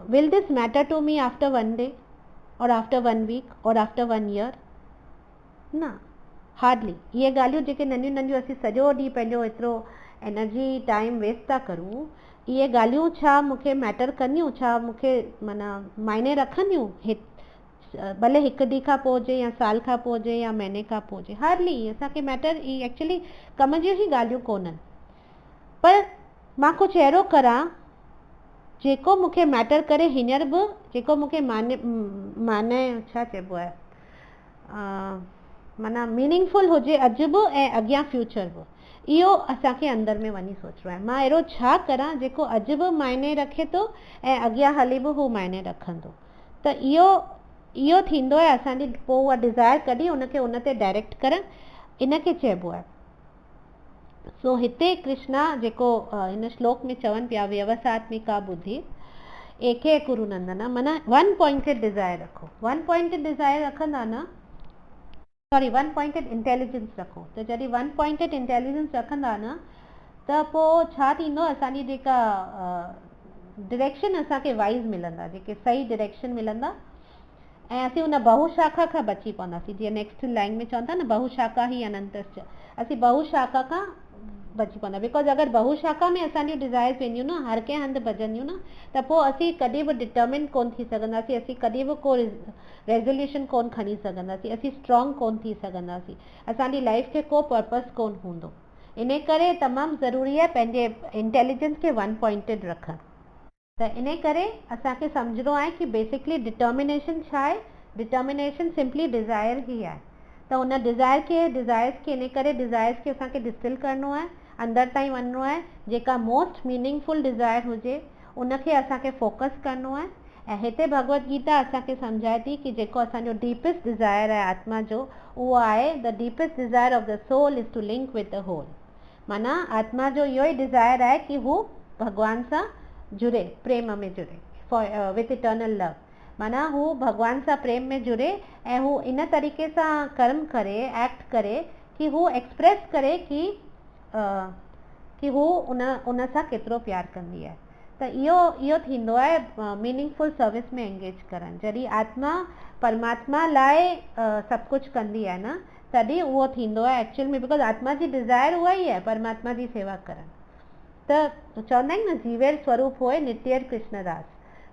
Speaker 1: will this matter to me after 1 day और आफ्टर 1 वीक और आफ्टर 1 ईयर? न, हार्डली। इहे ॻाल्हियूं जेके नंढियूं नंढियूं असीं सॼो ॾींहुं पंहिंजो एतिरो एनर्जी टाइम वेस्ट था करूं, इहे ॻाल्हियूं छा मूंखे मैटर कंदियूं? छा मूंखे माना मायने रखंदियूं? भले 1 ॾींहं खां पोइ हुजे, या साल खां पोइ हुजे, या महीने खां पोइ हुजे, हार्डली असांखे मैटर, ई एक्चुअली कम जूं ई ॻाल्हियूं कोन्हनि। पर मां कुझु अहिड़ो करां जेको मूंखे मैटर करे हींअर बि, जेको मूंखे माने छा चइबो आहे, माना मीनिंगफुल हुजे अॼु बि ऐं अॻियां फ्यूचर बि। इहो असांखे अंदरि में वञी सोचिणो आहे। मां अहिड़ो छा करां जेको अॼु बि मायने रखे थो ऐं अॻियां हली बि हू मायने रखंदो। त इहो थींदो आहे असांजी पोइ उहा डिज़ायर कढी उनखे उन ते डायरेक्ट करणु, इनखे चइबो आहे। सो हिते कृष्णा जेको हिन श्लोक में चवनि पिया, व्यवसात्मिका बुद्धि एके कुरु नंदन, माना 1 पॉइंटेड डिज़ायर रखो। 1 पॉइंटेड डिज़ायर रखंदा न, सॉरी वन पॉइंटेड इंटेलिजेंस रखो। त जॾहिं वन पॉइंटेड इंटेलिजेंस रखंदा न त पोइ छा थींदो, असांजी जेका डायरेक्शन असांखे वाइज़ मिलंदा, जेके सही डायरेक्शन मिलंदा ऐं असीं उन बहुशाखा खां बची पवंदासीं। जीअं नेक्स्ट लाइन में चवनि था न बहुशाखा ही अनंतश्च, असीं बहुशाखा खां बची पवंदा। बिकॉज अगरि बहुशाखा में असांजी डिज़ायर्स वेंदियूं न, हर कंहिं हंधि भॼंदियूं न, त पोइ असीं कॾहिं बि डिटर्मिन कोन थी सघंदासीं, असीं कॾहिं बि को रेज़ोल्यूशन कोन खणी सघंदासीं, असीं स्ट्रॉन्ग कोन थी सघंदासीं, असांजी लाइफ खे को पर्पस कोन हूंदो। इन करे तमामु ज़रूरी आहे पंहिंजे इंटेलिजेंस खे वन पॉइंटेड रखणु। त इन करे असांखे सम्झणो आहे कि बेसिकली डिटर्मिनेशन छा आहे। डिटर्मिनेशन सिंपली डिज़ायर ई आहे। त उन डिज़ायर्स खे इन करे डिज़ायर्स खे असांखे डिस्टिल करिणो आहे, अंदरि ताईं वञिणो आहे। जेका मोस्ट मीनिंगफुल डिज़ायर हुजे उनखे असांखे फोकस करिणो आहे। ऐं हिते भगवत गीता असांखे सम्झाए थी कि जेको असांजो डीपेस्ट डिज़ायर आहे आत्मा जो, उहो आहे the deepest desire of the soul is to link with the whole. माना आत्मा जो इहो ई डिज़ायर आहे कि हू भगवान सां जुड़े, प्रेम में जुड़े, विथ इटर्नल लव। माना हू भगवान सां प्रेम में जुड़े ऐं हू इन तरीक़े सां कर्म करे, एक्ट करे कि हू एक्सप्रेस करे कि हू उन सां केतिरो प्यार कंदी आहे। त इहो थींदो आहे मीनिंगफुल सर्विस में एंगेज करणु। जॾहिं आत्मा परमात्मा लाइ सभु कुझु कंदी आहे न, तॾहिं उहो थींदो आहे एक्चुअल में। बिकॉज आत्मा जी डिज़ायर उहा ई आहे, परमात्मा जी सेवा करणु। त चवंदा आहिनि न जीवेर स्वरूप होए नित्यर कृष्णदास।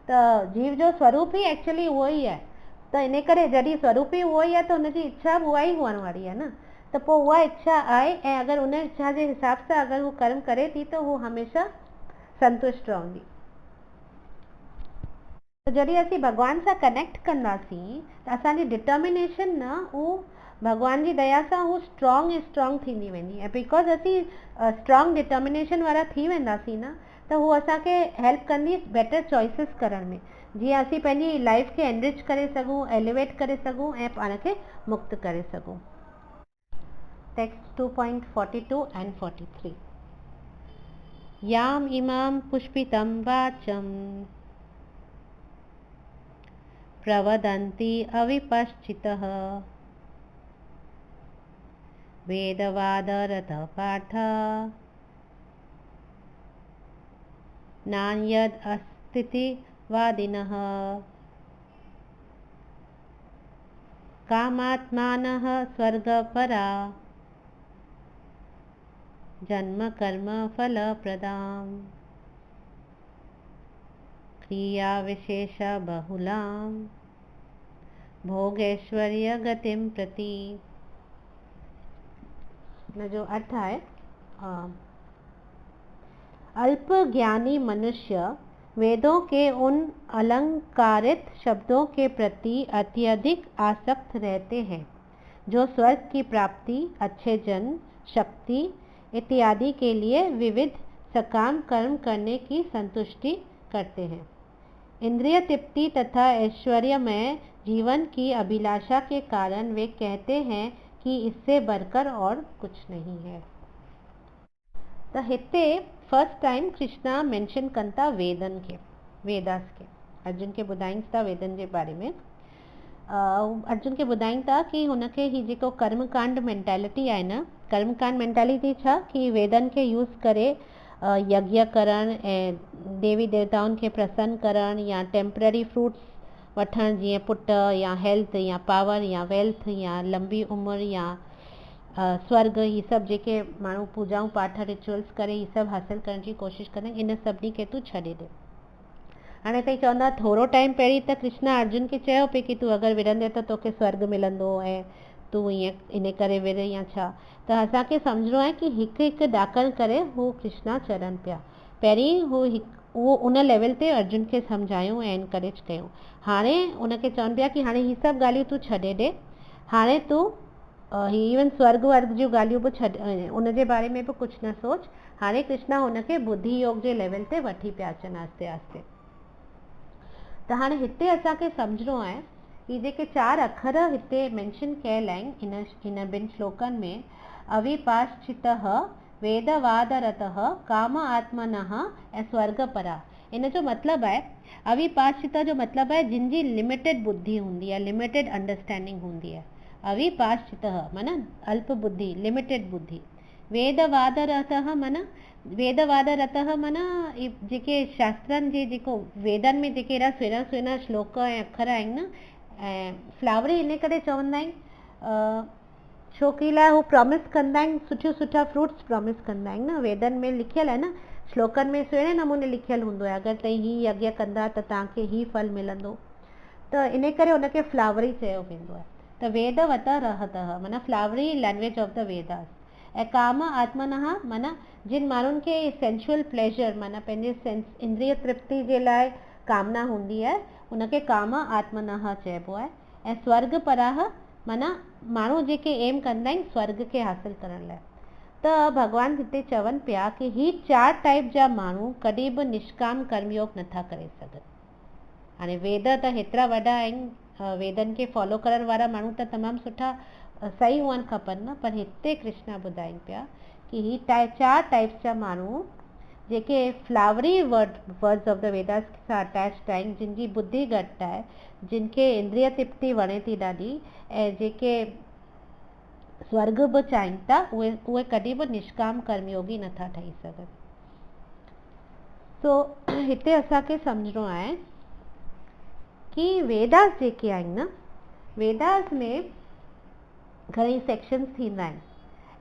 Speaker 1: त जीव जो स्वरूप ई एक्चुअली उहो ई आहे। त इन करे जॾहिं स्वरूप ई उहो ई आहे त हुनजी इच्छा बि उहा ई हुअण वारी आहे न। त पोइ उहा इच्छा आहे ऐं अगरि उन इच्छा जे हिसाब सां अगरि हू कर्म करे थी त हू हमेशह संतुष्ट रहंदी। त जॾहिं असीं भॻवान सां कनेक्ट कंदासीं त असांजी डिटर्मिनेशन न, उहो भगवान जी दया सां हू स्ट्रॉन्ग थींदी वेंदी। ऐं बिकॉज असीं स्ट्रॉन्ग डिटर्मिनेशन वारा थी वेंदासीं न, त हू असांखे हेल्प कंदी बेटर चॉइसिस करण में, जीअं असीं पंहिंजी लाइफ खे एनरिच करे सघूं, एलिवेट करे सघूं ऐं पाण खे मुक्त करे सघूं। Text 2.42 and 43। याम इमाम पुष्पितं वाचम प्रवदन्ति अविपश्चितः वेदवादरतः पाठ नान्यद् अस्तीति वादिनः कामात्मानः स्वर्गपरा जन्म कर्म फलप्रदाम् क्रिया विशेष बहुलां भोगैश्वर्य गतिं प्रति। जो अर्थ है, अल्प ज्ञानी मनुष्य वेदों के उन अलंकारित शब्दों के प्रति अत्यधिक आसक्त रहते हैं जो स्वर्ग की प्राप्ति, अच्छे जन्म, शक्ति इत्यादि के लिए विविध सकाम कर्म करने की संतुष्टि करते हैं। इंद्रिय तृप्ति तथा ऐश्वर्यमय जीवन की अभिलाषा के कारण वे कहते हैं कि इससे बढ़कर और कुछ नहीं है। त हिते फर्स्ट टाइम कृष्णा मेंशन कनि था वेदन खे, वेदास खे। अर्जुन खे ॿुधाइनि था वेदन जे बारे में। अर्जुन खे ॿुधाइनि था कि हुनखे ही जेको कर्मकांड मेंटेलिटी आहे न, कर्मकांड मेंटेलिटी छा कि वेदन खे यूज़ करे यज्ञ करण ऐं देवी देवताउनि खे प्रसन्न करण या टेम्पररी फ्रूट्स वठण, जीअं पुट या हेल्थ या पावर या वेल्थ या लंबी उमिरि या स्वर्ग, ही सभु जेके माण्हू पूजाऊं पाठ रिचुअल्स करे ही सभु हासिल करण जी कोशिशि कंदा आहिनि, इन सभिनी खे तूं छॾे ॾे। हाणे ताईं चवंदा थोरो टाइम पहिरीं त कृष्णा अर्जुन खे चयो पे कि तूं अगरि विरंदे त तोखे स्वर्ग मिलंदो ऐं तूं ईअं इन करे विर या छा। त असांखे सम्झणो आहे कि हिकु हिकु ॾाकण करे हू कृष्णा चरनि पिया। पहिरीं उहो उन लेवल ते अर्जुन खे सम्झायूं ऐं एनकरेज कयूं। हाणे उनखे चवनि पिया कि हाणे ही सभु ॻाल्हियूं तूं छॾे ॾे, हाणे तूं इवन स्वर्ग वर्ग जूं ॻाल्हियूं बि छॾ, उनजे बारे में बि कुझु न सोच। हाणे कृष्णा हुनखे बुद्धि योग जे लेवल ते वठी पिया अचनि आस्ते आस्ते। त हाणे हिते असांखे सम्झणो आहे कि जेके 4 अखर हिते मेंशन कयल आहिनि इन ॿिनि श्लोकनि में, अविपाश्चितः वेदवादरतः काम आत्मनः ऐं स्वर्गपरा, इन जो मतिलबु आहे अविपाश्चित जो मतिलबु आहे जिन जी लिमिटेड बुद्धि हूंदी आहे, लिमिटेड अंडरस्टैंडिंग हूंदी आहे। अविपाश्चितः माना अल्प बुद्धि, लिमिटेड बुद्धि। वेदवादरतः माना वेदवादरतः माना जेके शास्त्रनि जे जेको वेदनि में जेके अहिड़ा सुहिणा सुहिणा श्लोक ऐं अखर आहिनि न, ऐं फ्लावरी इन करे चवंदा आहिनि छोकी लाइ हू प्रॉमिस कंदा आहिनि, सुठा फ्रूट्स प्रॉमिस कंदा आहिनि न। वेदनि में लिखियल आहे न, श्लोकनि में सुहिणे नमूने लिखियल हूंदो आहे, अगरि तव्हां ही यज्ञ कंदा त तव्हांखे ही फल मिलंदो, त इन करे उनखे फ्लावरी चयो वेंदो आहे। त वेदवतः रहतः माना flowery language of the Vedas. ऐं काम आत्मनः माना जिन माण्हुनि खे सेंशुअल प्लेजर माना पंहिंजे इंद्रिय तृप्ति जे लाइ कामना हूंदी आहे, उनखे काम आत्मनः चइबो आहे। ऐं स्वर्ग पराह माना माण्हू जेके एम कंदा आहिनि स्वर्ग खे हासिल करण लाइ। त भॻवान हिते चवनि पिया कि ही 4 टाइप जा माण्हू कॾहिं बि निष्काम कर्मयोग नथा करे सघनि। हाणे वेद त हेतिरा वॾा आहिनि, वेदनि खे फॉलो करण वारा माण्हू त तमामु सुठा सही हुअणु खपनि न, पर हिते कृष्णा ॿुधाइनि पिया कि ही 4 टाइप्स जा माण्हू जेके flowery words of the Vedas सां अटैच्ड आहिनि, जिन जी बुद्धि घटि आहे, जिन खे इंद्रिय तृप्ति वणे थी ॾाढी, ऐं जेके स्वर्ग बि चाहिनि था, उहे कॾहिं बि निष्काम कर्मयोगी नथा ठही सघनि। सो हिते असांखे सम्झणो आहे कि वेदास जेके आहिनि न, वेदास में घणेई सेक्शन्स थींदा आहिनि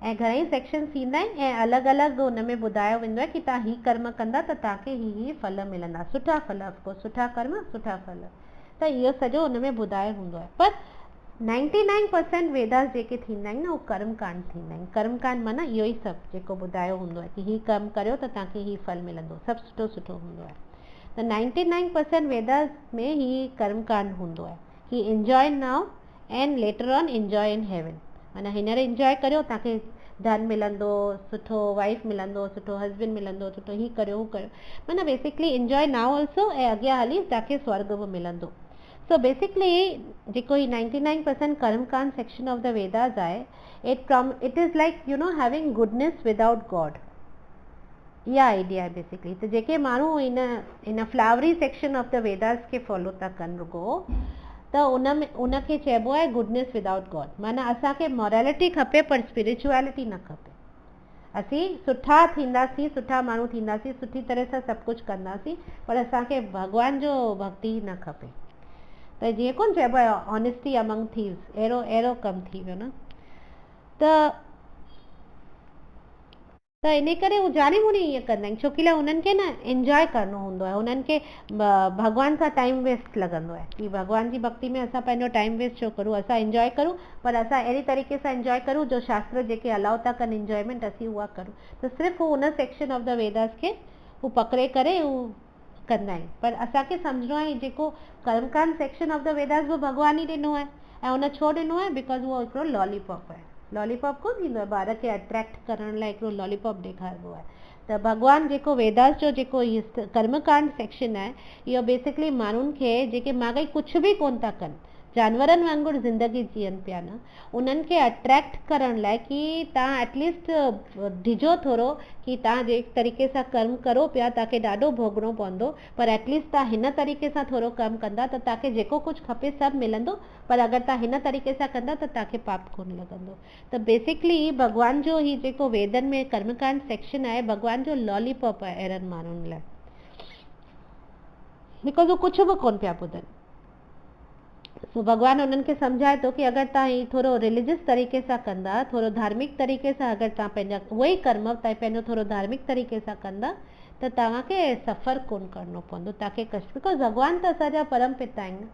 Speaker 1: ऐं घणेई सेक्शन्स थींदा आहिनि ऐं अलॻि अलॻि हुन में ॿुधायो वेंदो आहे कि तव्हां ही कर्म कंदा त तव्हांखे ही फल मिलंदा, सुठा फल, ऑफकोर्स सुठा कर्म सुठा फल, त इहो सॼो हुन में ॿुधायो हूंदो आहे। पर 99% वेदास जेके थींदा आहिनि न, उहे कर्मकांड थींदा आहिनि। कर्मकांड माना इहो ई सभु जेको ॿुधायो हूंदो आहे कि ही कमु करियो त तव्हांखे ही फल मिलंदो, सभु सुठो सुठो हूंदो आहे। त 99% वेदास में ही कर्मकांड हूंदो आहे कि enjoy now and later on enjoy in heaven, माना हींअर एंजॉय करियो, तव्हांखे धन मिलंदो, सुठो वाइफ मिलंदो, सुठो हस्बैंड मिलंदो, सुठो ही करियो हू करियो, माना बेसिकली एंजॉय नाउ ऑल्सो, ऐं अॻियां हली तव्हांखे स्वर्ग बि मिलंदो। सो बेसिकली जेको ही 99% कर्मकांड सेक्शन ऑफ द वेदास आहे, it is like you know having goodness without God, इहा आइडिया आहे बेसिकली। त जेके माण्हू इन flowery section of the Vedas खे फॉलो था कनि रुगो, त उनखे चइबो आहे गुडनेस विदाउट गॉड, माना असांखे मॉरेलिटी खपे पर स्पिरिचुअलिटी न खपे। असीं सुठा थींदासीं, सुठा माण्हू थींदासीं, सुठी तरह सां सभु कुझु कंदासीं, पर असांखे भॻवान जो भक्ति न खपे। त जीअं कोन चइबो आहे ऑनेस्टी अमंग थीव्स, अहिड़ो कमु थी वियो न। त इन करे हू जानी मुनी ईअं कंदा आहिनि, छोकी लाइ हुननि खे न एंजॉय करिणो हूंदो आहे, हुननि खे भॻवान सां टाइम वेस्ट लॻंदो आहे कि भॻवान जी भक्ति में असां पंहिंजो टाइम वेस्ट छो करूं, असां एंजॉय करूं, पर असां अहिड़ी तरीक़े सां एंजॉय करूं जो शास्त्र जेके अलाउ था कनि एंजॉयमेंट, असीं उहा करूं। त सिर्फ़ु हू हुन सेक्शन ऑफ द वेदास खे हू पकड़े करे हू कंदा आहिनि। पर असांखे सम्झणो आहे जेको कर्मकांड सेक्शन ऑफ द वेदास बि भॻवान ई ॾिनो आहे, ऐं हुन छो ॾिनो आहे, बिकॉज़ उहो हिकिड़ो लॉलीपॉप आहे। लॉलीपॉप कोन थींदो आहे, ॿार खे अट्रैक्ट करण लाइ हिकिड़ो लॉलीपॉप ॾेखारिबो आहे। त भॻवान जेको वेदास जो जेको इहो कर्मकांड सेक्शन आहे, इहो बेसिकली माण्हुनि खे जेके माॻई कुझु बि कोन था कनि, जानवरनि वांगुरु ज़िंदगी जीअनि पिया न, उन्हनि खे अट्रैक्ट करण लाइ कि तव्हां एटलीस्ट डिजो थोरो कि तव्हां जे तरीक़े सां कर्म करो पिया, तव्हांखे ॾाढो भोगणो पवंदो, पर एटलीस्ट तव्हां हिन तरीक़े सां थोरो कमु कंदा त तव्हांखे जेको कुझु खपे सभु मिलंदो, पर अगरि तव्हां हिन तरीक़े सां कंदा त तव्हांखे पाप कोन लॻंदो। त बेसिकली भॻवान जो ही जेको वेदनि में कर्मकांड सेक्शन आहे, भॻवान जो लॉलीपॉप आहे अहिड़नि माण्हुनि लाइ, बिकॉज़ हू कुझु बि कोन पिया ॿुधनि। सो भॻवानु उन्हनि खे सम्झाए थो कि अगरि तव्हां ही थोरो रिलीजियस तरीक़े सां कंदा, थोरो धार्मिक तरीक़े सां अगरि तव्हां पंहिंजा उहे ई कर्म तव्हां पंहिंजो थोरो धार्मिक तरीक़े सां कंदा, त तव्हांखे सफ़र कोन करिणो पवंदो, तव्हांखे कष्ट, बिकॉज़ भॻवान त असांजा परम पिता आहिनि,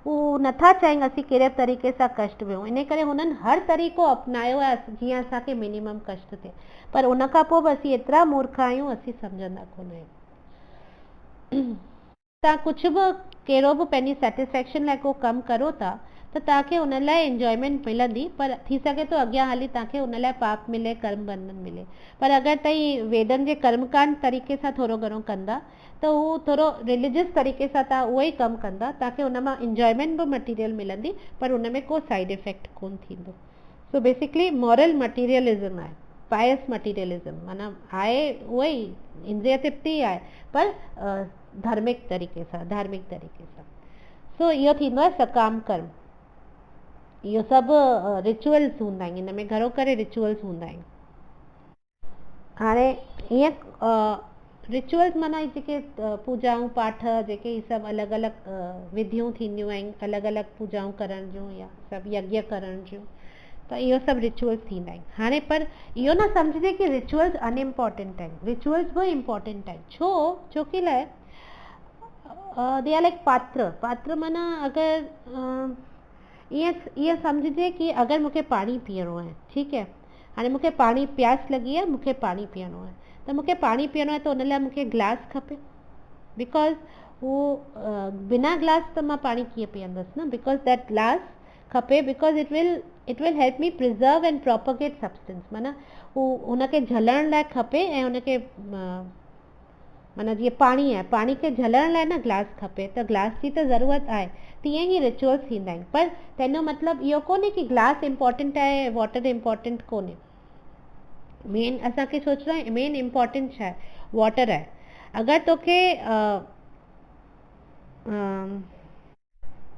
Speaker 1: हू नथा चाहिनि असीं कहिड़े तरीक़े सां कष्ट वियूं, इन करे हुननि हर तरीक़ो अपनायो आहे जीअं असांखे मिनिमम कष्ट थिए। पर उन खां पोइ बि असीं एतिरा मूर्ख आहियूं, असीं सम्झंदा कोन आहियूं। तव्हां कुझु बि कहिड़ो बि पंहिंजी सेटिस्फेक्शन लाइ को कमु करो था, त तव्हांखे हुन लाइ एंजॉयमेंट मिलंदी, पर थी सघे थो अॻियां हली तव्हांखे हुन लाइ पाप मिले, कर्म बंधन मिले। पर अगरि तव्हां वेदनि जे कर्मकांड तरीक़े सां थोरो घणो कंदा, त उहो थोरो रिलीजियस तरीक़े सां तव्हां उहो ई कमु कंदा, तव्हांखे हुन मां इंजॉयमेंट बि मटीरियल मिलंदी, पर हुन में को साइड इफेक्ट कोन थींदो। सो बेसिकली मॉरल मटीरियलिज़म आहे, पायस मटीरियलिज़म, माना आहे उहो ई इंद्रिय तृप्ति आहे, पर धार्मिक तरीक़े सां, धार्मिक तरीक़े सां। सो इहो थींदो आहे सकाम कर्म, इहो सभु रिचुअल्स हूंदा आहिनि, हिन में घणो करे रिचुअल्स हूंदा आहिनि। हाणे ईअं रिचुअल्स माना जेके पूजाऊं पाठ जेके ही सभु अलॻि अलॻि विधियूं थींदियूं आहिनि, अलॻि अलॻि पूजाऊं करण जूं या सभु यज्ञ करण जूं, त इहो सभु रिचुअल्स थींदा आहिनि। हाणे पर इहो न सम्झजे कि रिचुअल्स अनइम्पॉर्टेंट आहिनि, रिचुअल्स बि इम्पॉर्टेंट आहिनि। छो की लाइ दे आर लाइक पात्र माना अगरि ईअं सम्झजे कि अगरि मूंखे पाणी पीअणो आहे, ठीकु आहे, हाणे मूंखे पाणी प्यास लॻी आहे, मूंखे पाणी पीअणो आहे, त मूंखे पाणी पीअणो आहे त उन लाइ मूंखे ग्लास खपे, बिकॉज़ उहो बिना ग्लास त मां पाणी कीअं पीअंदसि न, बिकॉज़ दैट ग्लास खपे, because it will help me preserve and propagate substance, माना हू हुनखे झलण लाइ खपे ऐं हुनखे माना जीअं पाणी आहे, पाणी खे झलण लाइ न ग्लास खपे, त ग्लास जी त ज़रूरत आहे। तीअं ई रिचुअल्स थींदा आहिनि, पर तंहिंजो मतिलबु इहो कोन्हे कि ग्लास इम्पॉर्टेंट आहे वॉटर इम्पॉर्टेंट कोन्हे। मेन असांखे सोचणो आहे, मेन इम्पॉर्टेंट छा आहे, वॉटर आहे। अगरि तोखे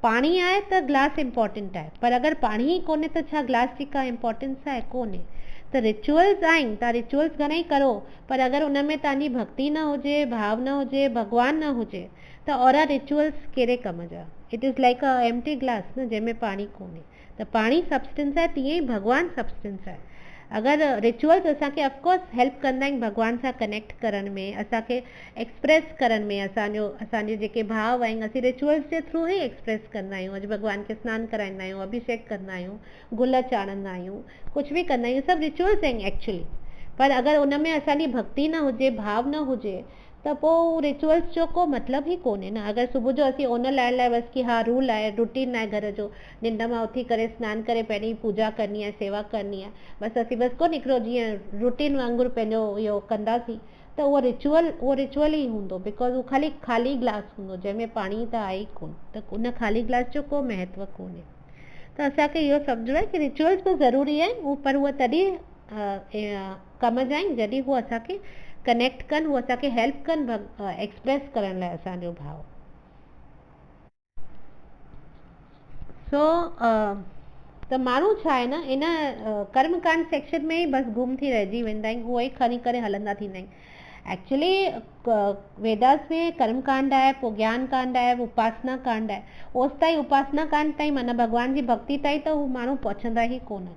Speaker 1: पाणी आहे त ग्लास इम्पॉर्टेंट आहे, पर अगरि पाणी ई कोन्हे त छा ग्लास जी का इम्पॉर्टेंस आहे, कोन्हे। त रिचुअल्स आहिनि, तव्हां रिचुअल्स घणेई करो, पर अगरि उन में तव्हांजी भक्ति न हुजे, भाव न हुजे, भॻवानु न हुजे, त ओहिड़ा रिचुअल्स कहिड़े कम जा। It is like a empty glass न, जंहिंमें पाणी कोन्हे। त पाणी सब्सटेंस आहे, तीअं ई भॻवानु सब्सटेंस आहे। अगरि रिचुअल्स असांखे ऑफकोर्स हेल्प कंदा आहिनि भॻवान सां कनेक्ट करण में, असांखे एक्सप्रेस करण में, असांजे जेके भाव आहिनि असीं रिचुअल्स जे थ्रू ई एक्सप्रेस कंदा आहियूं। अॼु भॻवान खे सनानु कराईंदा आहियूं, अभिषेक कंदा आहियूं, गुल चाढ़ंदा आहियूं, कुझु बि कंदा आहियूं, सभु रिचुअल्स आहिनि एक्चुअली। पर अगरि उन में असांजी भक्ति न हुजे, भाव न हुजे, त पोइ रिचुअल्स जो को मतिलबु ई कोन्हे न। अगरि सुबुह जो असीं उन लाइ बसि कि हा रूल आहे, रूटीन आहे घर जो, निंड मां उथी करे सनानु करे पहिरीं पूजा करणी आहे, सेवा करणी आहे, बसि असीं बसि कोन हिकिड़ो जीअं रूटीन वांगुरु पंहिंजो इहो कंदासीं, त उहो रिचुअल ई हूंदो, बिकॉज़ उहो ख़ाली ग्लास हूंदो, जंहिंमें पाणी त आहे ई कोन, त उन ख़ाली ग्लास जो को महत्व कोन्हे। त असांखे इहो सम्झणो आहे कि रिचुअल्स त ज़रूरी आहिनि, पर उहे तॾहिं कम जा आहिनि जॾहिं उहे असांखे कनेक्ट कनि, उहे असांखे हेल्प कनि एक्सप्रेस करण लाइ असांजो भाव। त माण्हू छा आहे न, इन कर्मकांड सेक्शन में ई बसि गुम थी रहिजी वेंदा आहिनि, उहो ई खणी करे हलंदा थींदा आहिनि। एक्चुअली वेदास में कर्मकांड आहे, पोइ ज्ञान कांड आहे, उपासना कांड आहे। ओसि ताईं उपासना कांड ताईं माना भॻवान जी भक्ति ताईं त हू माण्हू पहुचंदा ई कोन्हनि,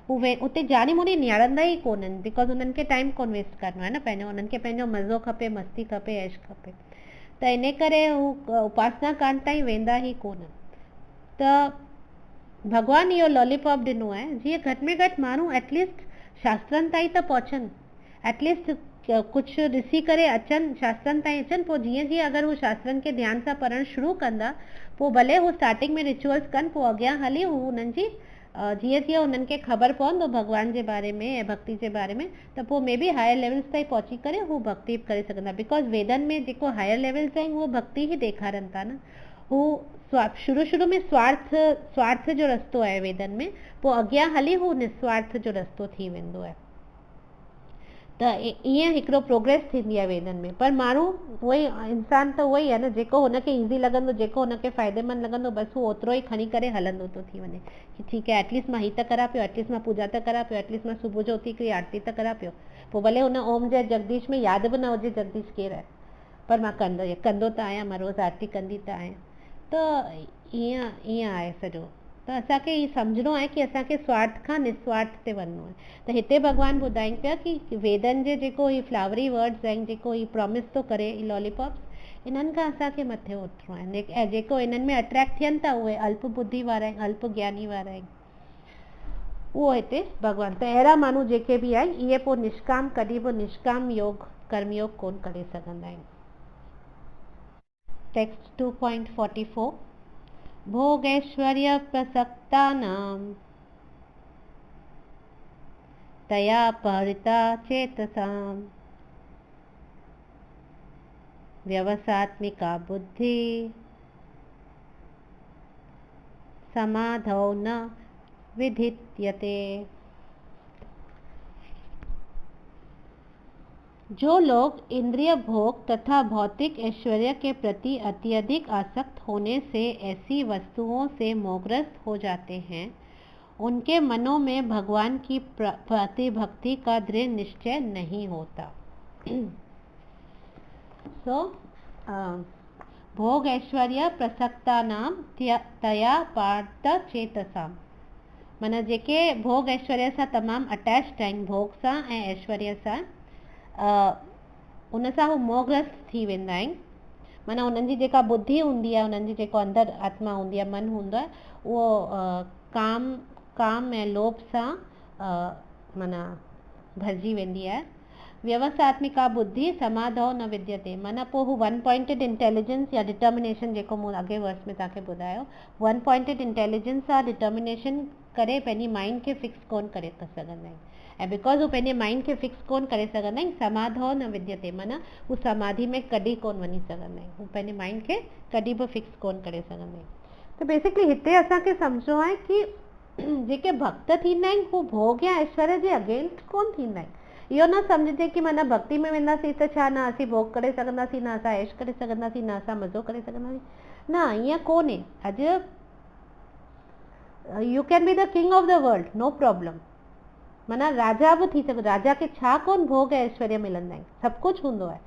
Speaker 1: हू उते जानी मुनी निहारंदा ई कोन्हनि, बिकॉज़ उन्हनि खे टाइम कोन वेस्ट करिणो आहे न पंहिंजो, उन्हनि खे पंहिंजो मज़ो खपे, मस्ती खपे, ऐश खपे, त इन करे हू उपासना कांड ताईं वेंदा ई कोन्हनि। त भॻवानु इहो लॉलीपॉप ॾिनो आहे, जीअं घटि में घटि माण्हू एटलीस्ट शास्त्रनि ताईं त पहुचनि, एटलीस्ट कुझु ॾिसी करे अचनि, शास्त्रनि ताईं अचनि, पोइ जीअं जीअं अगरि हू शास्त्रनि खे ध्यान सां पढ़णु शुरू कंदा, पोइ भले हू स्टार्टिंग में रिचुअल्स कनि, पोइ अॻियां हली हू हुननि जी जीअं जीअं उन्हनि खे ख़बर पवंदो भॻवान जे बारे में ऐं भक्ति जे बारे में, त पोइ मे बी हायर लेवल्स ताईं पहुची करे हू भक्ति करे सघंदा, बिकॉज़ वेदनि में जेको हायर लेवल्स आहिनि उहो भक्ति ई ॾेखारनि था न। हू शुरू में स्वार्थ जो रस्तो आहे वेदनि में, पोइ अॻियां हली हू निस्वार्थ जो रस्तो थी वेंदो आहे। त ईअं हिकिड़ो प्रोग्रेस थींदी आहे वेदनि में। पर माण्हू उहो ई इंसान त उहो ई आहे न, जेको हुनखे ईज़ी लॻंदो, जेको हुनखे फ़ाइदेमंद लॻंदो, बसि हू ओतिरो ई खणी करे हलंदो थो थी वञे कि ठीकु आहे, एटलीस्ट मां हीअ त करां पियो, एटलीस्ट मां पूजा त करां पियो, एटलीस्ट मां सुबुह जो उथी हिकिड़ी आरती त करां पियो। पोइ भले हुन ओम जय जगदीश में यादि बि न हुजे जगदीश केरु आहे, पर मां कंदो त आहियां, मां रोज़ु आरती कंदी त आहियां। त ईअं आहे सॼो। त असांखे इहो सम्झणो आहे कि असांखे स्वार्थ खां निस्वार्थ ते वञिणो आहे। त हिते भॻवानु ॿुधाइनि पिया कि वेदनि जे जेको ही फ्लावरी वर्ड्स आहिनि, जेको ही प्रॉमिस थो करे लॉलीपॉप्स, इन्हनि खां असांखे मथे उथिणो आहे। ऐं जेको इन्हनि में अट्रैक्ट थियनि था उहे अल्प बुद्धि वारा आहिनि, अल्प ज्ञानी वारा आहिनि, उहो हिते भॻवानु। त अहिड़ा माण्हू जेके बि आहिनि, इहे पोइ निष्काम कॾहिं बि निष्काम योग कर्मयोग कोन करे सघंदा आहिनि। टेक्स्ट 2.44 भोगैश्वर्य प्रसक्तानां तया परिता चेतसां व्यवसात्मिका बुद्धि समाधौ न विधित्यते। जो लोग इंद्रिय भोग तथा भौतिक ऐश्वर्य के प्रति अत्यधिक आसक्त होने से ऐसी वस्तुओं से मोहग्रस्त हो जाते हैं, उनके मनों में भगवान की प्रति भक्ति का दृढ़ निश्चय नहीं होता। सो भोग ऐश्वर्य प्रसक्ता नाम तया पार्थ चेतसाम, माना जेके भोग ऐश्वर्य सां तमामु अटैच्ड आहिनि, भोग सां ऐं ऐश्वर्य सां, उन सां हू मोहग्रस्त थी वेंदा आहिनि। माना उन्हनि जी जेका बुद्धि हूंदी आहे, उन्हनि जी जेको अंदरि आत्मा हूंदी आहे, मन हूंदो आहे, उहो काम ऐं लोभ सां माना भरिजी वेंदी आहे। व्यवसात्मिका बुद्धि समाधो न विद्यते, माना पोइ हू वन पॉइंटेड इंटेलिजेंस या डिटर्मिनेशन, जेको मूं अॻे वर्स में तव्हांखे ॿुधायो, वन पॉइंटेड इंटेलिजेंस सां डिटर्मिनेशन करे पंहिंजी माइंड खे फिक्स कोन करे सघंदा आहिनि। ऐं बिकॉज हू पंहिंजे माइंड खे फिक्स कोन करे सघंदा आहिनि, समाधो न विद्यते, माना हू समाधि में कॾहिं कोन वञी सघंदा आहिनि, हू पंहिंजे माइंड खे कॾहिं बि फिक्स कोन करे सघंदा आहिनि। त बेसिकली हिते असांखे सम्झणो आहे कि जेके भक्त थींदा आहिनि हू भोग या ऐश्वर्य जे अगेंस्ट कोन थींदा आहिनि। इहो न सम्झजे कि माना भक्ति में वेंदासीं त छा न असीं भोग करे सघंदासीं, न असां ऐश करे सघंदासीं, न असां मज़ो करे सघंदासीं, न, ईअं कोन्हे। अॼु you can be the king of the world, no problem, माना राजा बि थी सघे, राजा खे छा कोन भोग ऐं ऐश्वर्य मिलंदा आहिनि, सभु कुझु हूंदो आहे,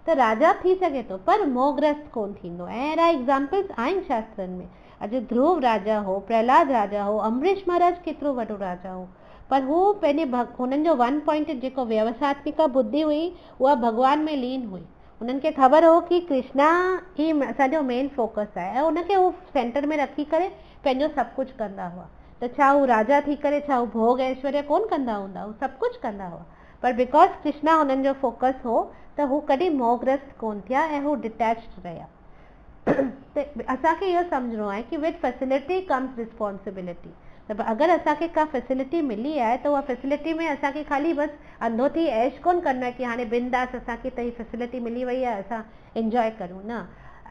Speaker 1: त राजा थी सघे थो, पर मोहग्रस्त कोन थींदो। ऐं अहिड़ा एग्ज़ाम्पल्स आहिनि शास्त्रनि में। अॼु ध्रुव राजा हो, प्रहलाद राजा हो, अम्बरीश महाराज केतिरो वॾो राजा हो, पर हू पंहिंजे हुननि जो वन पॉइंटेड जेको व्यवसात्मिका बुद्धि हुई, उहा भगवान में लीन हुई। उन्हनि खे ख़बर हो कि कृष्णा ही असांजो मेन फोकस आहे, ऐं उनखे हू सेंटर में रखी करे पंहिंजो सभु कुझु कंदा हुआ। त छा हू राजा थी करे छा हू भोग ऐश्वर्य कोन कंदा हूंदा, हू सभु कुझु कंदा हुआ, पर बिकॉज कृष्णा हुननि जो फोकस हो त हू कॾहिं मोहग्रस्त कोन थिया ऐं हू डिटैच्ड रहिया। त असांखे इहो सम्झणो आहे कि विद फैसिलिटी कम्स रिस्पॉन्सिबिलिटी। त अगरि असांखे का फैसिलिटी मिली आहे त उहा फैसिलिटी में असांखे ख़ाली बसि अंधो थी ऐश कोन करिणो आहे कि हाणे बिंदास असांखे त ही फैसिलिटी मिली वई आहे, असां इंजॉय करूं, न।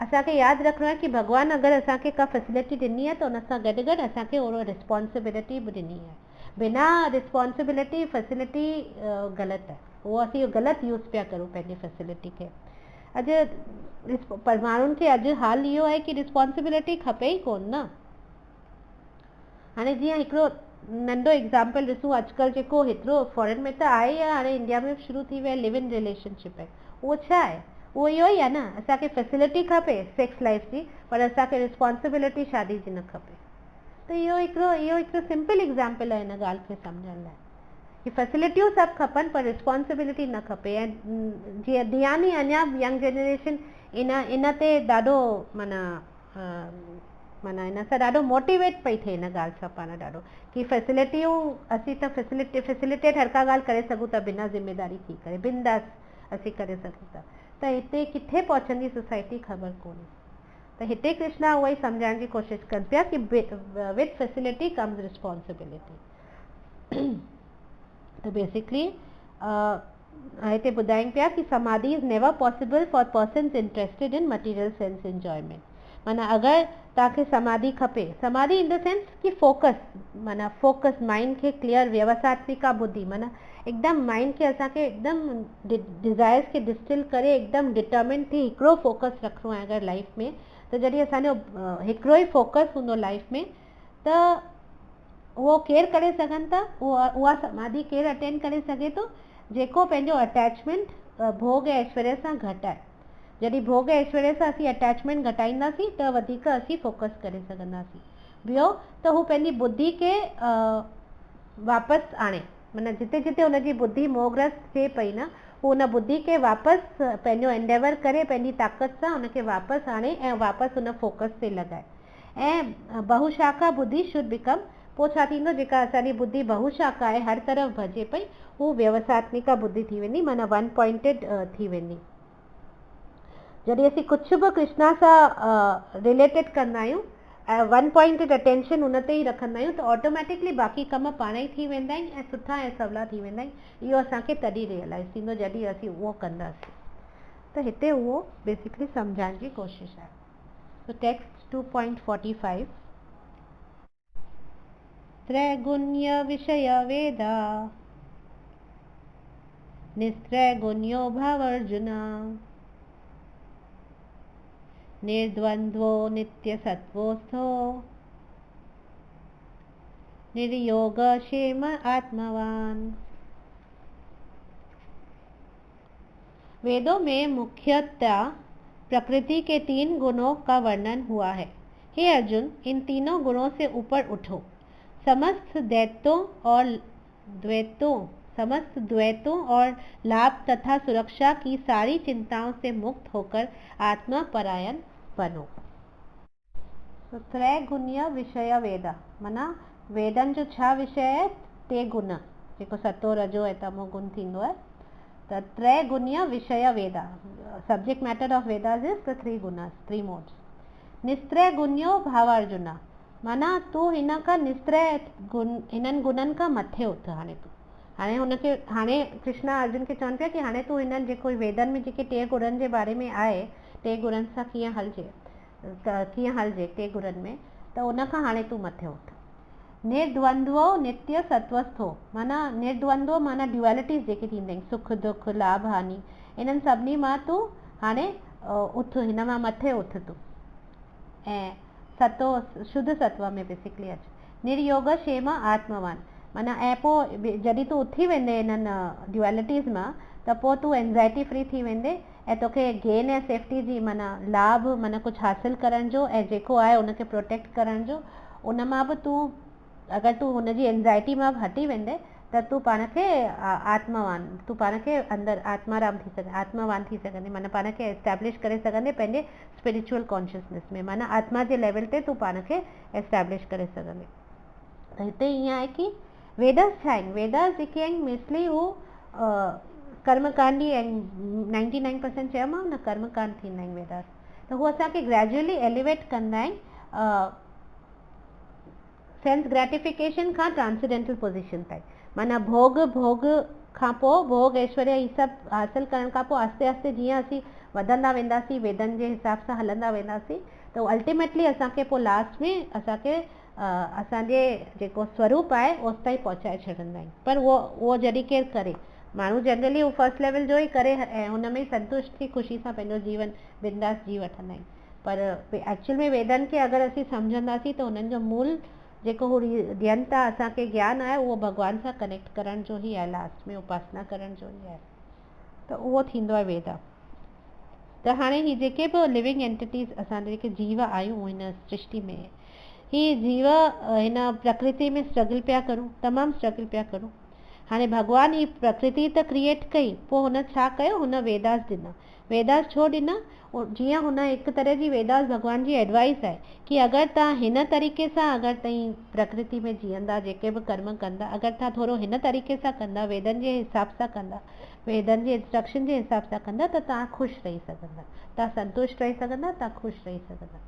Speaker 1: असांखे यादि रखिणो आहे कि भॻवानु अगरि असांखे का फैसिलिटी ॾिनी आहे त उन सां गॾु गॾु असांखे उहो रिस्पॉन्सिबिलिटी बि ॾिनी आहे। बिना रिस्पॉन्सिबिलिटी फैसिलिटी ग़लति आहे, उहो असीं ग़लति यूज़ पिया करूं पंहिंजी फैसिलिटी खे। अॼु पर माण्हुनि खे अॼु हाल इहो आहे कि रिस्पॉन्सिबिलिटी खपे ई कोन न। हाणे जीअं हिकिड़ो नंढो एग्ज़ाम्पल ॾिसूं, अॼुकल्ह जेको हेतिरो फॉरेन में त आहे या हाणे इंडिया में शुरू थी वियो आहे, लिव इन रिलेशनशिप आहे, उहो छा आहे? उहो इहो ई आहे न, असांखे फैसिलिटी खपे सेक्स लाइफ जी, पर असांखे रिस्पॉन्सिबिलिटी शादी जी न खपे। त इहो हिकिड़ो सिंपल एग्ज़ाम्पल आहे हिन ॻाल्हि खे सम्झण लाइ कि फैसिलिटियूं सभु खपनि पर रिस्पॉन्सिबिलिटी न खपे। ऐं जीअं ध्यानु ई अञा यंग जनरेशन इन ते ॾाढो माना इन सां ॾाढो मोटिवेट पई थिए इन ॻाल्हि सां पाण ॾाढो, कि फैसिलिटियूं असीं त फैसिलिटेट हर का ॻाल्हि करे सघूं था बिना ज़िम्मेदारी थी करे, बिंदास असीं करे सघूं था। त हिते किथे पहुचंदी सोसाइटी ख़बर कोन्हे। त हिते कृष्णा उहा ई सम्झाइण जी कोशिशि कनि पिया कि विद फैसिलिटी कम्स रिस्पॉन्सिबिलिटी। त बेसिकली हिते ॿुधाइनि पिया कि samadhi is never possible for persons interested in material sense enjoyment. माना अगरि तव्हांखे समाधि खपे, समाधि इन द सेंस कि फोकस, माना फोकस, माइंड खे क्लियर, व्यवसात्मिका बुद्धि, माना एकदम माइंड खे असांखे एकदम डिज़ायर्स खे डिस्टिल करे एकदम डिटर्मिन थी हिकिड़ो फोकस रखिणो आहे अगरि लाइफ में, त जॾहिं असांजो हिकिड़ो ई फोकस हूंदो लाइफ में, त उहो केरु करे सघनि था, उहा समाधि केरु अटेंड करे सघे थो, जेको पंहिंजो अटैचमेंट भोग ऐं ऐश्वर्य सां घटि आहे। जॾहिं भोग ऐं ऐश्वर्य सां असीं अटैचमेंट घटाईंदासीं त वधीक असीं फोकस करे सघंदासीं। ॿियो त हू पंहिंजी बुद्धि खे वापसि आणे, माना जिते जिते हुनजी बुद्धि मोहग्रस्त थिए पई न, हू हुन बुद्धि खे वापसि पंहिंजो एंडेवर करे पंहिंजी ताक़त सां हुनखे वापसि आणे ऐं वापसि हुन फोकस ते लॻाए। ऐं बहुशाखा बुद्धि शुड बिकम, पोइ छा थींदो, जेका असांजी बुद्धि बहुशाखा आहे, हर तरफ़ भॼे पई, हू व्यवसात्मिका बुद्धि थी वेंदी, माना वन पॉइंटेड थी वेंदी। जॾहिं असीं कुझु बि कृष्णा सां रिलेटेड कंदा आहियूं ऐं वन पॉइंटेड अटेंशन हुन ते ई रखंदा आहियूं, त ऑटोमेटिकली बाक़ी कम पाण ई थी वेंदा आहिनि ऐं सुठा ऐं सवला थी वेंदा आहिनि। इहो असांखे तॾहिं रियलाइज़ थींदो जॾहिं असीं उहो कंदासीं। त हिते उहो बेसिकली सम्झाइण जी कोशिशि आहे। तो टेक्स्ट 2.45 त्रैगुण्य विषय वेदा निस्त्रैगुण्यो भवार्जुना निर्द्वन्द्वो नित्यसत्त्वस्थो निर्योग क्षेम आत्मवान। वेदों में मुख्यतः प्रकृति के 3 गुणों का वर्णन हुआ है। हे अर्जुन, इन तीनों गुणों से ऊपर उठो। समस्त द्वैतों और लाभ तथा सुरक्षा की सारी चिंताओं से मुक्त होकर आत्मा परायण बनो। तो त्रैगुण्य विषय वेद माना वेदन जो 6 विषय है ते गुण जेको सतो रजो ऐं तमो गुण थींदो आहे। त त्रैगुण्य विषय वेद subject matter of Vedas is the 3 gunas 3 modes. निस्त्रय गुण्यो भावार्जुन माना तूं हिन खां निस्त्रय गुण हिननि गुणनि खां मथे उथ। हाणे हुनखे हाणे कृष्णा अर्जुन खे चवनि पिया कि हाणे तूं हिननि जेको वेदनि में जेके 3 गुणनि जे बारे में आहे 3 गुणनि सां कीअं हलजे 3 गुणनि में, त उन खां हाणे तूं मथे उथ। निर्द्वंद्वो नित्य सत्वस्थो माना निर्द्वंद्वो माना ड्युअलिटीज़ जेके थींदा आहिनि सुख दुख लाभ हानि इन्हनि सभिनी मां तूं हाणे उथ हिन मां मथे उथ तूं ऐं सतो शुद्ध सत्व में बेसिकली अच। निर्योग क्षेम आत्मवान माना ऐं पोइ जॾहिं तूं उथी वेंदे इन्हनि ड्युअलिटीज़ मां त पोइ तूं एंज़ाइटी फ्री थी वेंदे ऐं तोखे गेन ऐं सेफ्टी जी माना लाभ माना कुझु हासिलु करण जो ऐं जेको आहे उनखे प्रोटेक्ट करण जो उन मां बि तूं अगरि तूं हुनजी एंज़ाइटी मां हटी वेंदे त तूं पाण खे आत्मवान तूं पाण खे अंदरि आत्मवान थी सघंदे माना पाण खे एस्टैब्लिश करे सघंदे पंहिंजे स्पिरिचुअल कॉन्शियसनेस में माना आत्मा जे लेवल ते तूं पाण खे एस्टैब्लिश करे सघंदे। त हिते ईअं आहे कि वेदास छा आहिनि? वेदास जेके आहिनि मोस्टली हू कर्मकांडी आहिनि। 99% चयोमांव न कर्मकांड थींदा आहिनि वेदास। त हू असांखे ग्रेजुअली एलिवेट कंदा आहिनि सेंस ग्रेटिफिकेशन खां ट्रांसेंडेंटल पोजिशन ताईं माना भोग खां पोइ भोग ऐश्वर्य ही सभु हासिल करण खां पोइ आस्ते आस्ते जीअं असीं वधंदा वेंदासीं वेदनि जे हिसाब सां हलंदा वेंदासीं त अल्टीमेटली असांखे पोइ लास्ट में असांखे असांजे जेको स्वरूप आहे ओसि ताईं पहुचाए छॾींदा आहिनि। पर उहो जॾहिं केरु करे माण्हू जनरली उहो फर्स्ट लेवल जो ई करे ऐं हुन में संतुष्ट थी ख़ुशी सां पंहिंजो जीवन बिंदास जी वठंदा आहिनि। पर एक्चुअल में वेदनि खे अगरि असीं सम्झंदासीं त हुननि जो मूल जेको हू ॾियनि था असांखे ज्ञान आहे उहो भॻवान सां कनेक्ट करण जो ई आहे लास्ट में उपासना करण जो ई आहे। त उहो थींदो आहे वेद। त हाणे ही जेके बि लिविंग एंटिटीज़ असां जेके जीव आहियूं हिन सृष्टि में ही जीव हिन प्रकृति में स्ट्रगल पिया करूं तमामु स्ट्रगल पिया करूं। हाणे भॻवानु ही प्रकृति त क्रिएट कई पोइ हुन छा कयो हुन वेदास ॾिना। वेदास छो ॾिना? जीअं हुन हिकु तरह जी वेदास भॻवान जी एडवाइस आहे कि अगरि तव्हां हिन तरीक़े सां अगरि तव्हीं प्रकृति में जीअंदा जेके बि कर्म कंदा अगरि तव्हां थोरो हिन तरीक़े सां कंदा वेदनि जे हिसाब सां कंदा वेदनि जे इंस्ट्रक्शन जे हिसाब सां कंदा त तव्हां ख़ुशि रही सघंदा तव्हां संतुष्ट रही सघंदा तव्हां ख़ुशि रही सघंदा।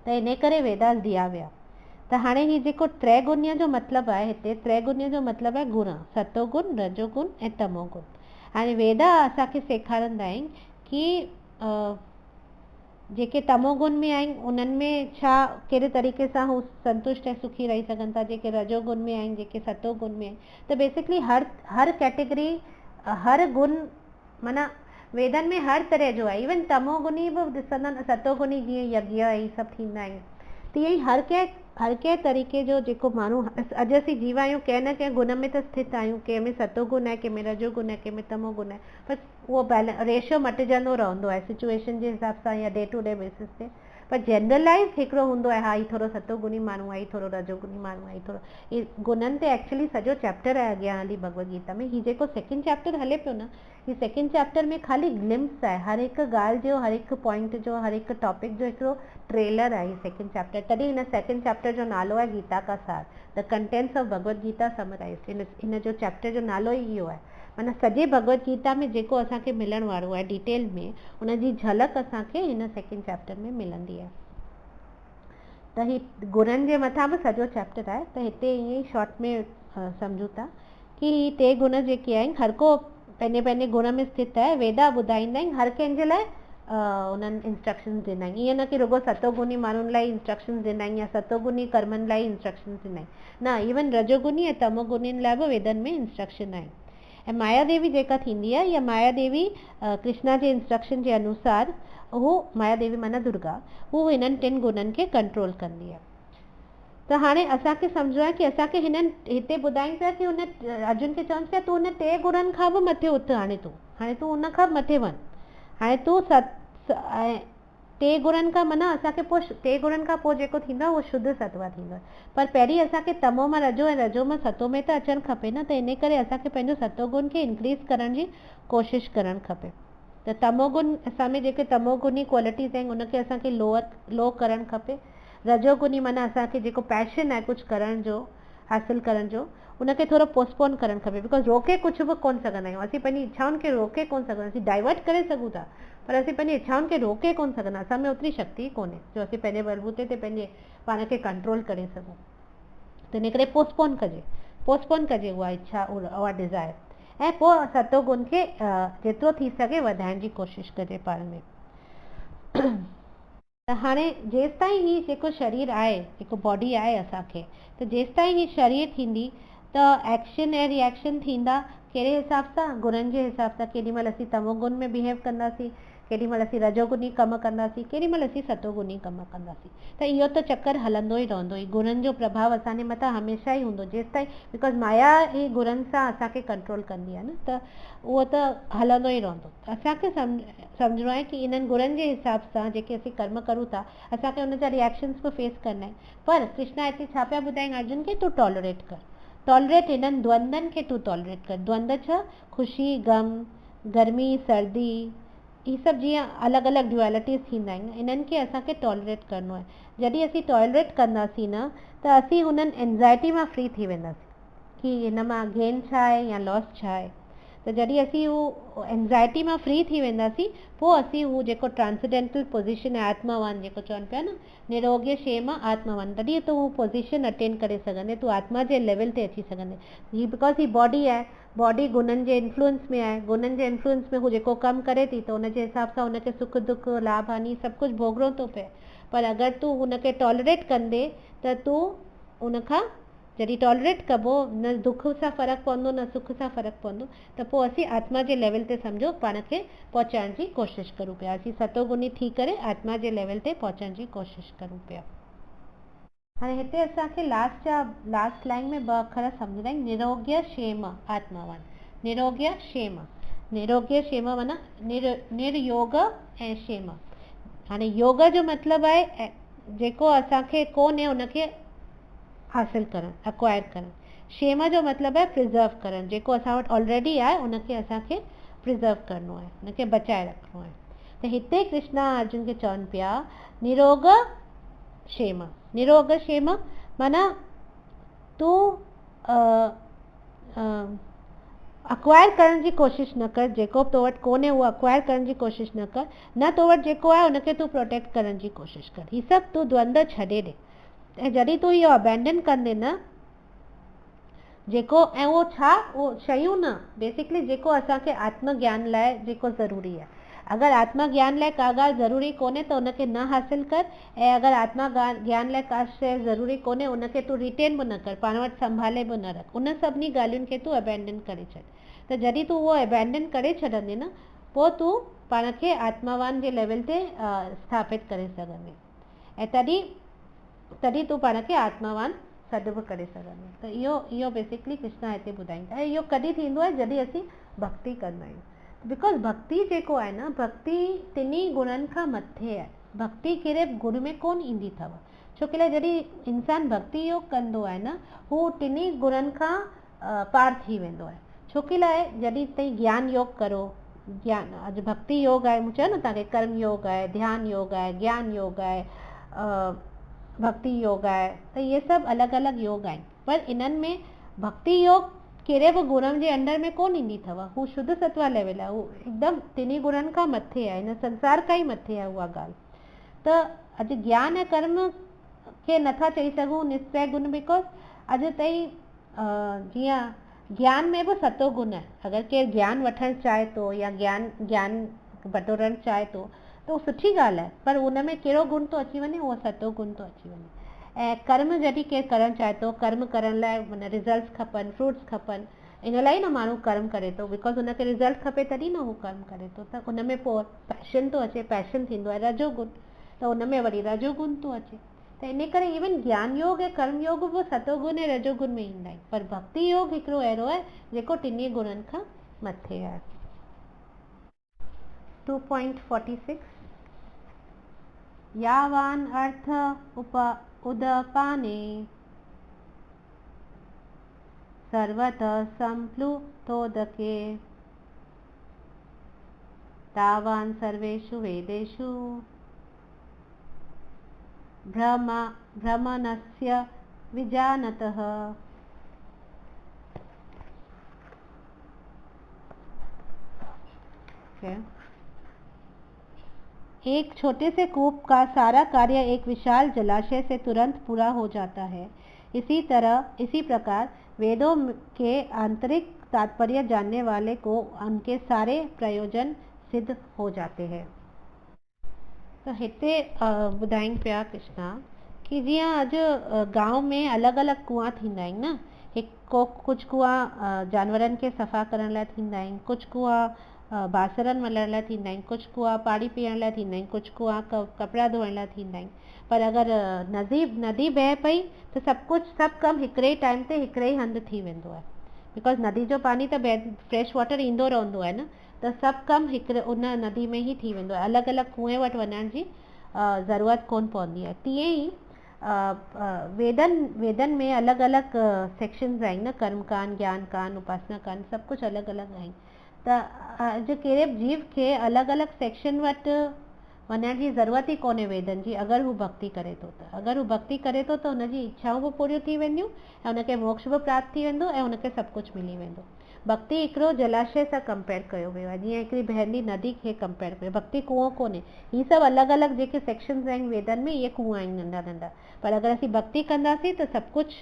Speaker 1: त इन करे वेदास दिया विया। त हाणे ही जेको त्रैगुण्य जो मतिलबु आहे हिते त्रैगुण्य जो मतिलबु आहे गुण सतोगुण रजोगुण ऐं तमोगुण। हाणे वेदा असांखे सेखारींदा आहिनि कि जेके तमोगुण में आहिनि उन्हनि में छा कहिड़े तरीक़े सां हू संतुष्ट ऐं सुखी रही सघनि था। जेके रजोगुण में आहिनि जेके सतोगुण में आहिनि त बेसिकली हर कैटेगरी हर गुण माना वेदनि में हर तरह जो आहे। इवन तमोगुणी बि ॾिसंदा सतोगुणी जीअं यज्ञ ही सभु थींदा आहिनि तीअं ई हर कंहिं तरीक़े जो जेको माण्हू अॼु असीं जीव आहियूं कंहिं न कंहिं गुण में त स्थित आहियूं। कंहिंमें सतोगुण आहे कंहिंमें रजोगुण आहे कंहिंमें तमोगुण आहे पर उहो रेशियो मटिजंदो रहंदो आहे सिचुएशन जे हिसाब सां या डे टू डे बेसिस ते। पर जनरलाइज़ हिकिड़ो हूंदो आहे हा ही थोरो सतोगुणी माण्हू आहे ही थोरो रजोगुणी माण्हू आहे ही थोरो ही गुणनि ते एक्चुअली सॼो चैप्टर आहे अॻियां हली भगवत गीता में। ही जेको सेकेंड चैप्टर हले पियो न ही सेकेंड चैप्टर में ख़ाली ग्लिम्स आहे हर हिकु ॻाल्हि जो हर हिकु पॉइंट जो हर हिकु टॉपिक जो हिकिड़ो ट्रेलर आहे। सेकेंड चैप्टर तॾहिं हिन सेकेंड चैप्टर जो नालो आहे गीता का सार the contents of Bhagavad Gita summarised. हिन जो चैप्टर जो नालो ई इहो आहे माना सॼे भगवत गीता में जेको असांखे मिलण वारो आहे डिटेल में उनजी झलक असांखे हिन सेकेंड चैप्टर में मिलंदी आहे। त ही गुणनि जे मथां बि सॼो चैप्टर आहे त हिते ईअं ई शॉर्ट में सम्झूं था कि ही 3 गुण जेके आहिनि हर को पंहिंजे पंहिंजे गुण में स्थित आहे। वेदा ॿुधाईंदा आहिनि हर कंहिंजे लाइ उन्हनि इंस्ट्रक्शन्स ॾिना आहिनि। ईअं न कि रुगो सतोगुणी माण्हुनि लाइ इंस्ट्रक्शन्स ॾिना आहिनि या सतोगुणी कर्मनि लाइ इंस्ट्रक्शन्स ॾिना आहिनि न इवन रजोगुणी ऐं तमोगुणियुनि लाइ बि वेदनि में इंस्ट्रक्शन आहिनि। ऐं माया देवी जेका थींदी आहे या माया देवी कृष्णा जे इंस्ट्रक्शन जे अनुसार हू माया देवी माना दुर्गा हू हिननि 3 गुणनि खे कंट्रोल कंदी आहे। त हाणे असांखे सम्झो आहे कि असांखे हिननि हिते ॿुधाइनि पिया कि हुन अर्जुन खे चवनि पिया तूं हुन 3 गुणनि खां बि मथे उथ, हाणे तूं उन खां मथे वञ, हाणे तूं 3 गुणनि खां माना असांखे पोइ 3 गुणनि खां पोइ जेको थींदो आहे उहो शुद्ध सत्वा थींदो आहे। पर पहिरीं असांखे तमो मां रजो ऐं रजो मां सतो में त अचणु खपे न, त इन करे असांखे पंहिंजो सतोगुण खे इंक्रीज़ करण जी कोशिशि करणु खपे। त तमोगुण असां में जेके तमोगुणी क्वालिटीज़ आहिनि उनखे असांखे लो करणु खपे। रजोगुनी माना असांखे जेको पैशन आहे कुझु करण जो, हासिलु करण जो, उनखे थोरो पोस्टपोन करणु खपे। बिकॉज रोके कुझु बि कोन सघंदा आहियूं असीं, पंहिंजी इच्छाउनि खे रोके कोन सघंदा, असीं डाइवर्ट करे सघूं था पर असीं पंहिंजी इच्छाउनि खे रोके कोन सघंदा, असां में ओतिरी शक्ति कोन्हे जो असीं पंहिंजे बलबूते ते पंहिंजे पाण खे कंट्रोल करे सघूं। त इन करे पोस्टपोन कजे उहा इच्छा, उहा डिज़ायर, ऐं पोइ सतोगुण खे जेतिरो थी सघे वधाइण जी कोशिशि कजे पाण में। त हाणे जेसि ताईं ही जेको शरीर आहे, जेको बॉडी आहे असांखे, त जेसि ताईं ही शरीर थींदी त एक्शन ऐं रिएक्शन थींदा कहिड़े हिसाब सां, गुणनि जे हिसाब सां। केॾी महिल असीं तमोगुण में बिहेव कंदासीं, केॾी महिल असीं रजोगुनी कमु कंदासीं, केॾी महिल असीं सतोगुनी कमु कंदासीं। त इहो त चक्कर हलंदो ई रहंदो, ई गुणनि जो प्रभाव असांजे मथां हमेशह ई हूंदो जेसि ताईं, बिकॉज माया ई गुणनि सां असांखे कंट्रोल कंदी आहे न, त उहो त हलंदो ई रहंदो। असांखे सम्झणो आहे कि इन्हनि गुणनि जे हिसाब सां जेके असीं कर्म करूं था असांखे उन जा रिएक्शन्स बि फेस करना आहिनि। पर कृष्णा हिते छा पिया ॿुधाइनि अर्जुन खे, तूं टॉलरेट कर, टॉलरेट हिननि द्वंद्वनि खे तूं टॉलरेट कर। द्वंद्व छा, ख़ुशी गम, गर्मी सर्दी, ही सभु जीअं अलॻि अलॻि ड्युअलिटीज़ थींदा आहिनि, इन्हनि खे असांखे टॉलरेट करिणो आहे। जॾहिं असीं टॉलरेट कंदासीं न त असीं हुननि एंज़ाइटी मां फ्री थी वेंदासीं कि हिन मां गेन छा आहे या लॉस छा आहे। त जॾहिं असीं हू एंज़ाइटी मां फ्री थी वेंदासीं पोइ असीं हू जेको ट्रांसडेंटल पोज़ीशन आहे, आत्मावान जेको चवनि पिया न, निरोग्य क्षेम आत्मावान, तॾहिं तूं हू पोज़ीशन अटेन करे सघंदे, तूं आत्मा जे लेवल ते अची सघंदे। ही बिकॉज ही बॉडी आहे, बॉडी गुणनि जे इन्फ्लुएंस में आहे, गुणनि जे इन्फ्लुएंस में हू जेको कमु करे थी त उनजे हिसाब सां उनखे सुख दुख लाभ हानि सभु कुझु भोगणो थो पए। पर अगरि तूं हुनखे टॉलरेट कंदे त तूं उनखां, जॾहिं टॉलरेट कबो, न दुख सां फ़र्क़ु पवंदो न सुख सां फ़र्क़ु पवंदो, त पोइ असीं आत्मा जे लेवल ते सम्झो पाण खे पहुचाइण जी कोशिशि करूं पिया, असीं सतोगुनी थी करे आत्मा जे लेवल ते पहुचण जी कोशिशि करूं पिया। हाणे हिते असांखे लास्ट लाइन में 2 अखर सम्झंदा आहियूं, निरोग्य क्षेम आत्मावान। निरोग्य क्षेम माना निर्योग ऐं क्षेम। हाणे योग जो मतिलबु आहे जेको असांखे कोन्हे उनखे हासिल करणु, अक्वायर करणु। क्षेम जो मतिलबु आहे प्रिज़र्व करणु, जेको असां वटि ऑलरेडी आहे उनखे असांखे प्रिज़र्व करणो आहे, उनखे बचाए रखिणो आहे। त हिते कृष्णा अर्जुन खे चवनि पिया निरोग क्षेम माना तूं अक्वायर करण जी कोशिशि न कर, जेको तो वटि कोन्हे उहो अक्वायर करण जी कोशिशि न कर, न तो वटि जेको आहे उनखे तूं प्रोटेक्ट करण जी कोशिशि कर। ही सभु तूं द्वंद्व छॾे ॾे, ऐं जॾहिं तूं इहो अबैंडन कंदे न जेको, ऐं उहो छा, उहो शयूं न, बेसिकली जेको असांखे आत्मज्ञान लाइ जेको ज़रूरी आहे। अगरि आत्मज्ञान लाइ का ॻाल्हि ज़रूरी कोन्हे त उनखे न हासिल कर, ऐं अगरि आत्मा ज्ञान लाइ का शइ ज़रूरी कोन्हे उनखे तूं रिटेन बि न कर, पाण वटि संभाले बि न रख, उन सभिनी ॻाल्हियुनि खे तूं अबैंडन करे छॾ। त जॾहिं तूं उहो अबैंडन करे छॾंदे न पोइ तूं पाण खे आत्मावान जे लेवल ते स्थापित करे सघंदे, ऐं तॾहिं तूं पाण खे आत्मावान सॾु बि करे सघंदे। त इहो बेसिकली कृष्णा हिते ॿुधाईंदा। ऐं इहो कॾहिं थींदो आहे जॾहिं असीं भक्ति कंदा आहियूं, बिकॉज भक्ति जेको आहे न, भक्ति 3 गुणनि खां मथे आहे। भक्ति कहिड़े गुण में कोन ईंदी अथव, छो कि जॾहिं इंसान भक्ति योग कंदो आहे न हू 3 गुणनि खां पार थी वेंदो आहे। छो कि जॾहिं ताईं ज्ञान योग करो, ज्ञान अॼु भक्ति योग आहे, मूं चयो न तव्हांखे कर्म योग आहे, ध्यान योग आहे, ज्ञान योग आहे, भक्ति योग आहे, त इहे सभु अलॻि अलॻि योग आहिनि। पर इन्हनि में भक्ति योग कहिड़े बि गुण जे अंडर में कोन ईंदी अथव, हू शुद्ध सत्वा लेवल आहे, हू हिकदमि 3 गुणनि खां मथे आहे, हिन संसार खां ई मथे आहे उहा ॻाल्हि। त अॼु ज्ञान ऐं कर्म खे नथा चई सघूं निश्चय गुण, बिकॉज अॼु ताईं जीअं ज्ञान में बि सतो गुण आहे। अगरि केरु ज्ञान वठणु चाहे थो या ज्ञान बटोरणु चाहे थो त उहो सुठी ॻाल्हि आहे, पर उन में कहिड़ो गुण थो अची वञे, उहो सतो गुण थो अची वञे। ऐं कर्म जॾहिं केरु करणु चाहे थो, कर्म करण लाइ माना रिज़ल्ट्स खपनि, फ्रूट्स खपनि, इन लाइ न माण्हू कर्म करे थो, बिकॉज हुनखे रिज़ल्ट खपे तॾहिं न हू कर्म करे थो। त उन में पोइ पैशन थो अचे, पैशन थींदो आहे रजोगुण, त उन में वरी रजोगुण थो अचे। त इन करे इवन ज्ञान योग ऐं कर्म योग बि सतोगुण ऐं रजोगुण में ईंदा आहिनि, पर भक्ति योग हिकिड़ो अहिड़ो आहे जेको टिनी गुणनि खां मथे आहे। 2.46 यावान अर्थ उदपाने सर्वतः संप्लुतोदके तावान सर्वेषु वेदेषु भ्रमणस्य विजानतः। एक छोटे से कूप का सारा कार्य एक विशाल जलाशय से तुरंत पूरा हो जाता है। इसी प्रकार वेदों के आंतरिक तात्पर्य जानने वाले को उनके सारे प्रयोजन सिद्ध हो जाते हैं। तो हिते ॿुधाइनि पिया कृष्णा कि जीअं अॼु गांव में अलॻि अलॻि कुआं थींदा आहिनि न, कुझु कुआं जानवरनि खे सफ़ा करण लाइ थींदा आहिनि, कुझु कुआं बासणनि मलण लाइ थींदा आहिनि, कुझु कुआं पाणी पीअण लाइ थींदा आहिनि, कुझु कुआं कपिड़ा धोइण लाइ थींदा आहिनि। पर अगरि नदी बहे पई त सभु कमु हिकिड़े ई टाइम ते हिकिड़े ई हंधि थी वेंदो आहे, बिकॉज़ नदी जो पाणी त फ्रेश वाटर ईंदो रहंदो आहे न, त सभु कमु उन नदी में ई थी वेंदो आहे, अलॻि अलॻि कुएं वटि वञण जी ज़रूरत कोन पवंदी आहे। तीअं ई वेदनि में अलॻि अलॻि सेक्शंस आहिनि न, कर्मकांड, ज्ञान कांड, उपासना कांड, सभु कुझु अलॻि अलॻि आहिनि। त अॼु कहिड़े जीव खे अलॻि अलॻि सेक्शन वटि वञण जी ज़रूरत ई कोन्हे वेदनि जी, अगरि हू भक्ति करे थो त। अगरि हू भक्ति करे थो त हुनजी इच्छाऊं बि पूरियूं थी वेंदियूं ऐं हुनखे मोक्ष बि प्राप्त थी वेंदो ऐं हुनखे सभु कुझु मिली वेंदो। भक्ति हिकिड़ो जलाशय सां कंपेयर कयो वियो आहे, जीअं हिकिड़ी बहंदी नदी खे कंपेयर कयो। भक्ति कुओं कोन्हे, ही सभु अलॻि अलॻि जेके सेक्शंस आहिनि वेदनि में, इहे कुआं आहिनि नंढा नंढा। पर अगरि असीं भक्ति कंदासीं त सभु कुझु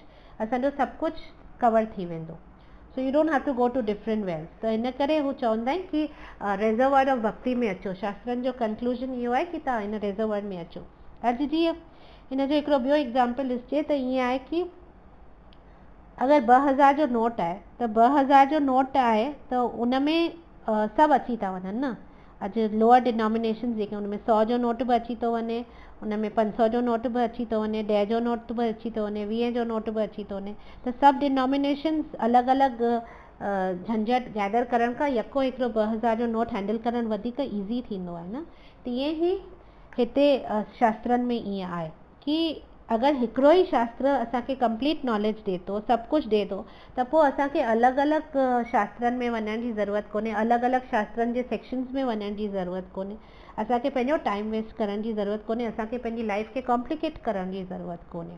Speaker 1: असांजो सभु कुझु कवर थी वेंदो। So you don't have to go to different wells. त इन करे हू चवंदा आहिनि कि रिजर्वायर ऑफ भक्ति में अचो। शास्त्रनि जो कंक्लूजन इहो आहे कि तव्हां इन रिजर्वायर में अचो। अॼु जीअं हिन जो हिकिड़ो ॿियो एग्ज़ाम्पल ॾिसिजे त ईअं आहे कि अगरि 2000 जो नोट आहे त 2000 जो नोट आहे त उन में सभु अची था वञनि न। अॼु लोअर डिनोमिनेशन जेके उन में 100 जो नोट बि अची थो वञे, उन में 500 जो नोट बि अची थो वञे, 10 जो नोट बि अची थो वञे, 20 जो नोट बि अची थो वञे। त सभु डिनोमिनेशन्स अलॻि अलॻि झंझट गैदर करण खां यको हिकिड़ो 2000 जो नोट हैंडल करणु वधीक ईज़ी थींदो आहे न। तीअं ई हिते शास्त्रनि में ईअं आहे कि अगरि हिकिड़ो ई शास्त्र असांखे कंप्लीट नॉलेज ॾिए थो, सभु कुझु ॾिए थो, त पोइ असांखे अलॻि अलॻि शास्त्रनि में वञण जी ज़रूरत कोन्हे, अलॻि अलॻि शास्त्रनि जे सेक्शन्स में वञण जी ज़रूरत कोन्हे। असांखे पंहिंजो टाइम वेस्ट करण जी ज़रूरत कोन्हे, असांखे पंहिंजी लाइफ खे कॉम्प्लिकेट करण जी ज़रूरत कोन्हे।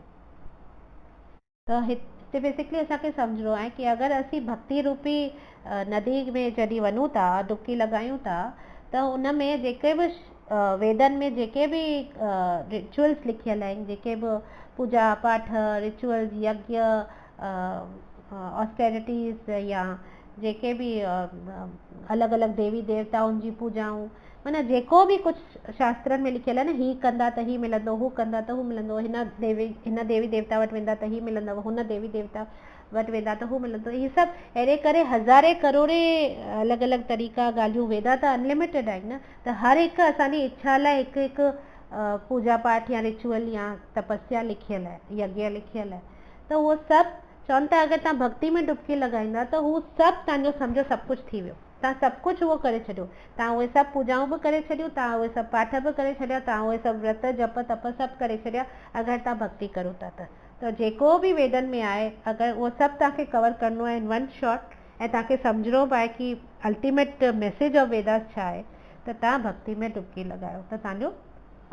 Speaker 1: त हिते बेसिकली असांखे सम्झणो आहे कि अगरि असीं भक्ति रूपी नदी में जॾहिं वञूं था, डुबकी लॻायूं था, त उन में जेके बि वेदनि में जेके बि रिचुअल्स लिखियल आहिनि, जेके बि पूजा पाठ, रिचुअल्स, यज्ञ, ऑस्टेरिटीज़ या जेके बि अलॻि अलॻि देवी देवताउनि जी पूजाऊं, माना जेको बि कुझु शास्त्रनि में लिखियल आहे न, ही कंदा त ही मिलंदो, हू कंदा त हू मिलंदो, हिन देवी देवता वटि वेंदा त ही मिलंदव, हुन देवी देवता वटि वेंदा त हू मिलंदो। ही सभु अहिड़े करे हज़ारे करोड़े अलॻि अलॻि तरीक़ा ॻाल्हियूं, वेदा त अनलिमिटेड आहिनि न। त हर हिकु असांजी इच्छा लाइ हिकु हिकु पूजा पाठ या रिचुअल या तपस्या लिखियल आहे, यज्ञ लिखियल आहे। त उहो सभु चवनि था अगरि तव्हां भक्ति में डुबकी लॻाईंदा त हू सभु तव्हांजो सम्झो सभु कुझु थी वियो, तव्हां सभु कुझु उहो करे छॾियो, तव्हां उहे सभु पूजाऊं बि करे छॾियूं, तव्हां उहे सभु पाठ बि करे छॾिया, तव्हां उहे सभु व्रत जप तप सभु करे छॾिया, अगरि तव्हां भक्ति करो था त जेको बि वेदनि में आहे अगरि उहो सभु तव्हांखे कवर करिणो आहे इन वन शॉट, ऐं तव्हांखे सम्झणो बि आहे कि अल्टीमेट मैसेज ऑफ वेदास छा आहे, त तव्हां भक्ति में डुबकी लॻायो त तव्हांजो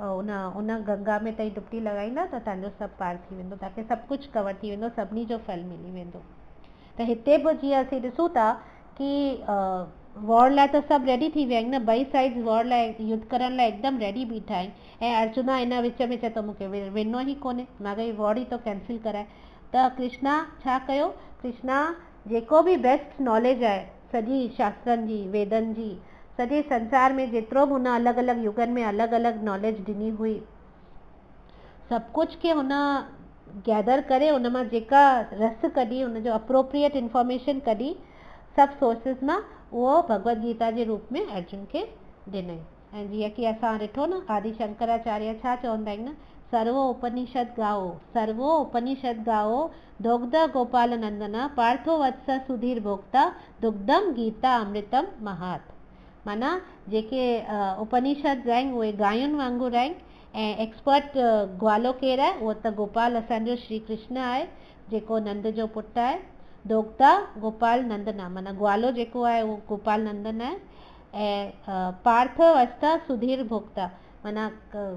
Speaker 1: उन गंगा में तव्हां डुबकी लॻाईंदा त तव्हांजो सभु पार थी वेंदो, तव्हांखे सभु कुझु कवर थी वेंदो, सभिनी जो फल मिली वेंदो। त हिते बि जीअं असीं ॾिसूं था कि वॉर लाइ त सभु रेडी थी विया आहिनि न, ॿई साइड्स वॉर लाइ युद्ध करण लाइ हिकदमि रेडी बीठा आहिनि, ऐं अर्जुना इन विच में चए थो मूंखे विञिणो ई कोन्हे, मां भई वॉर ई थो कैंसिल कराए। त कृष्णा छा कयो, कृष्णा जेको बि बेस्ट नॉलेज आहे सॼी शास्त्रनि जी, वेदनि जी, सॼे संसार में जेतिरो बि हुन अलॻि अलॻि युगनि में अलॻि अलॻि नॉलेज ॾिनी हुई, सभु कुझु खे हुन गैदर करे उन मां जेका रस कढी, उनजो अप्रोप्रिएट इंफॉर्मेशन कढी सभु सोर्सिस मां, उहो भगवद गीता जे रूप में अर्जुन खे ॾिनई। ऐं जीअं कि असां ॾिठो न, आदि शंकराचार्य छा चवंदा आहिनि न, सर्वो उपनिषद गाओ दुग्ध गोपाल नंदन पार्थो वत्स सुधीर भोक्ता दुग्धम गीता अमृतम महात। माना जेके उपनिषद आहिनि उहे गायुनि वांगुरु आहिनि ऐं एक्सपर्ट ग्वालो केरु आहे, उहो त गोपाल असांजो श्री कृष्ण आहे जेको नंद जो पुटु आहे। दोग्धा गोपाल नंदना माना ग्वालो जेको आहे उहो गोपाल नंदन आहे। ऐं पार्थ वस्ता सुधीर भोक्ता माना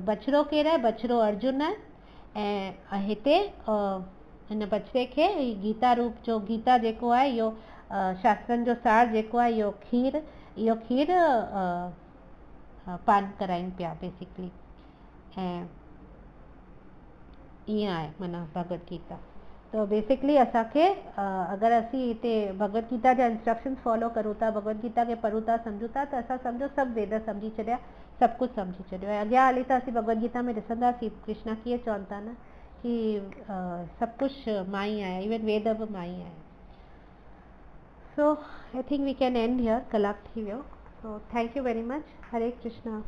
Speaker 1: बछड़ो केरु आहे, बछड़ो अर्जुन आहे। ऐं हिते हिन बछड़े खे गीता रूप जो गीता जेको आहे इहो शास्त्रनि जो सार जेको आहे इहो खीर पान कराइनि पिया बेसिकली। ऐं ईअं आहे माना भगवत गीता। तो बेसिकली असांखे अगरि असीं हिते भगवत गीता जा इंस्ट्रक्शन्स फॉलो करूं था, भगवत गीता खे पढ़ूं था, सम्झूं था, त असां सम्झो सभु वेद सम्झी छॾिया, सभु कुझु सम्झी छॾियो आहे। अॻियां हली त असीं भगवत गीता में ॾिसंदासीं कृष्ण कीअं चवनि था न कि सभु कुझु मां ई आहियां, इवन वेद बि मां ई आहियां। So I think we can end here, कलाक थी वियो। So thank you very much. Hare Krishna.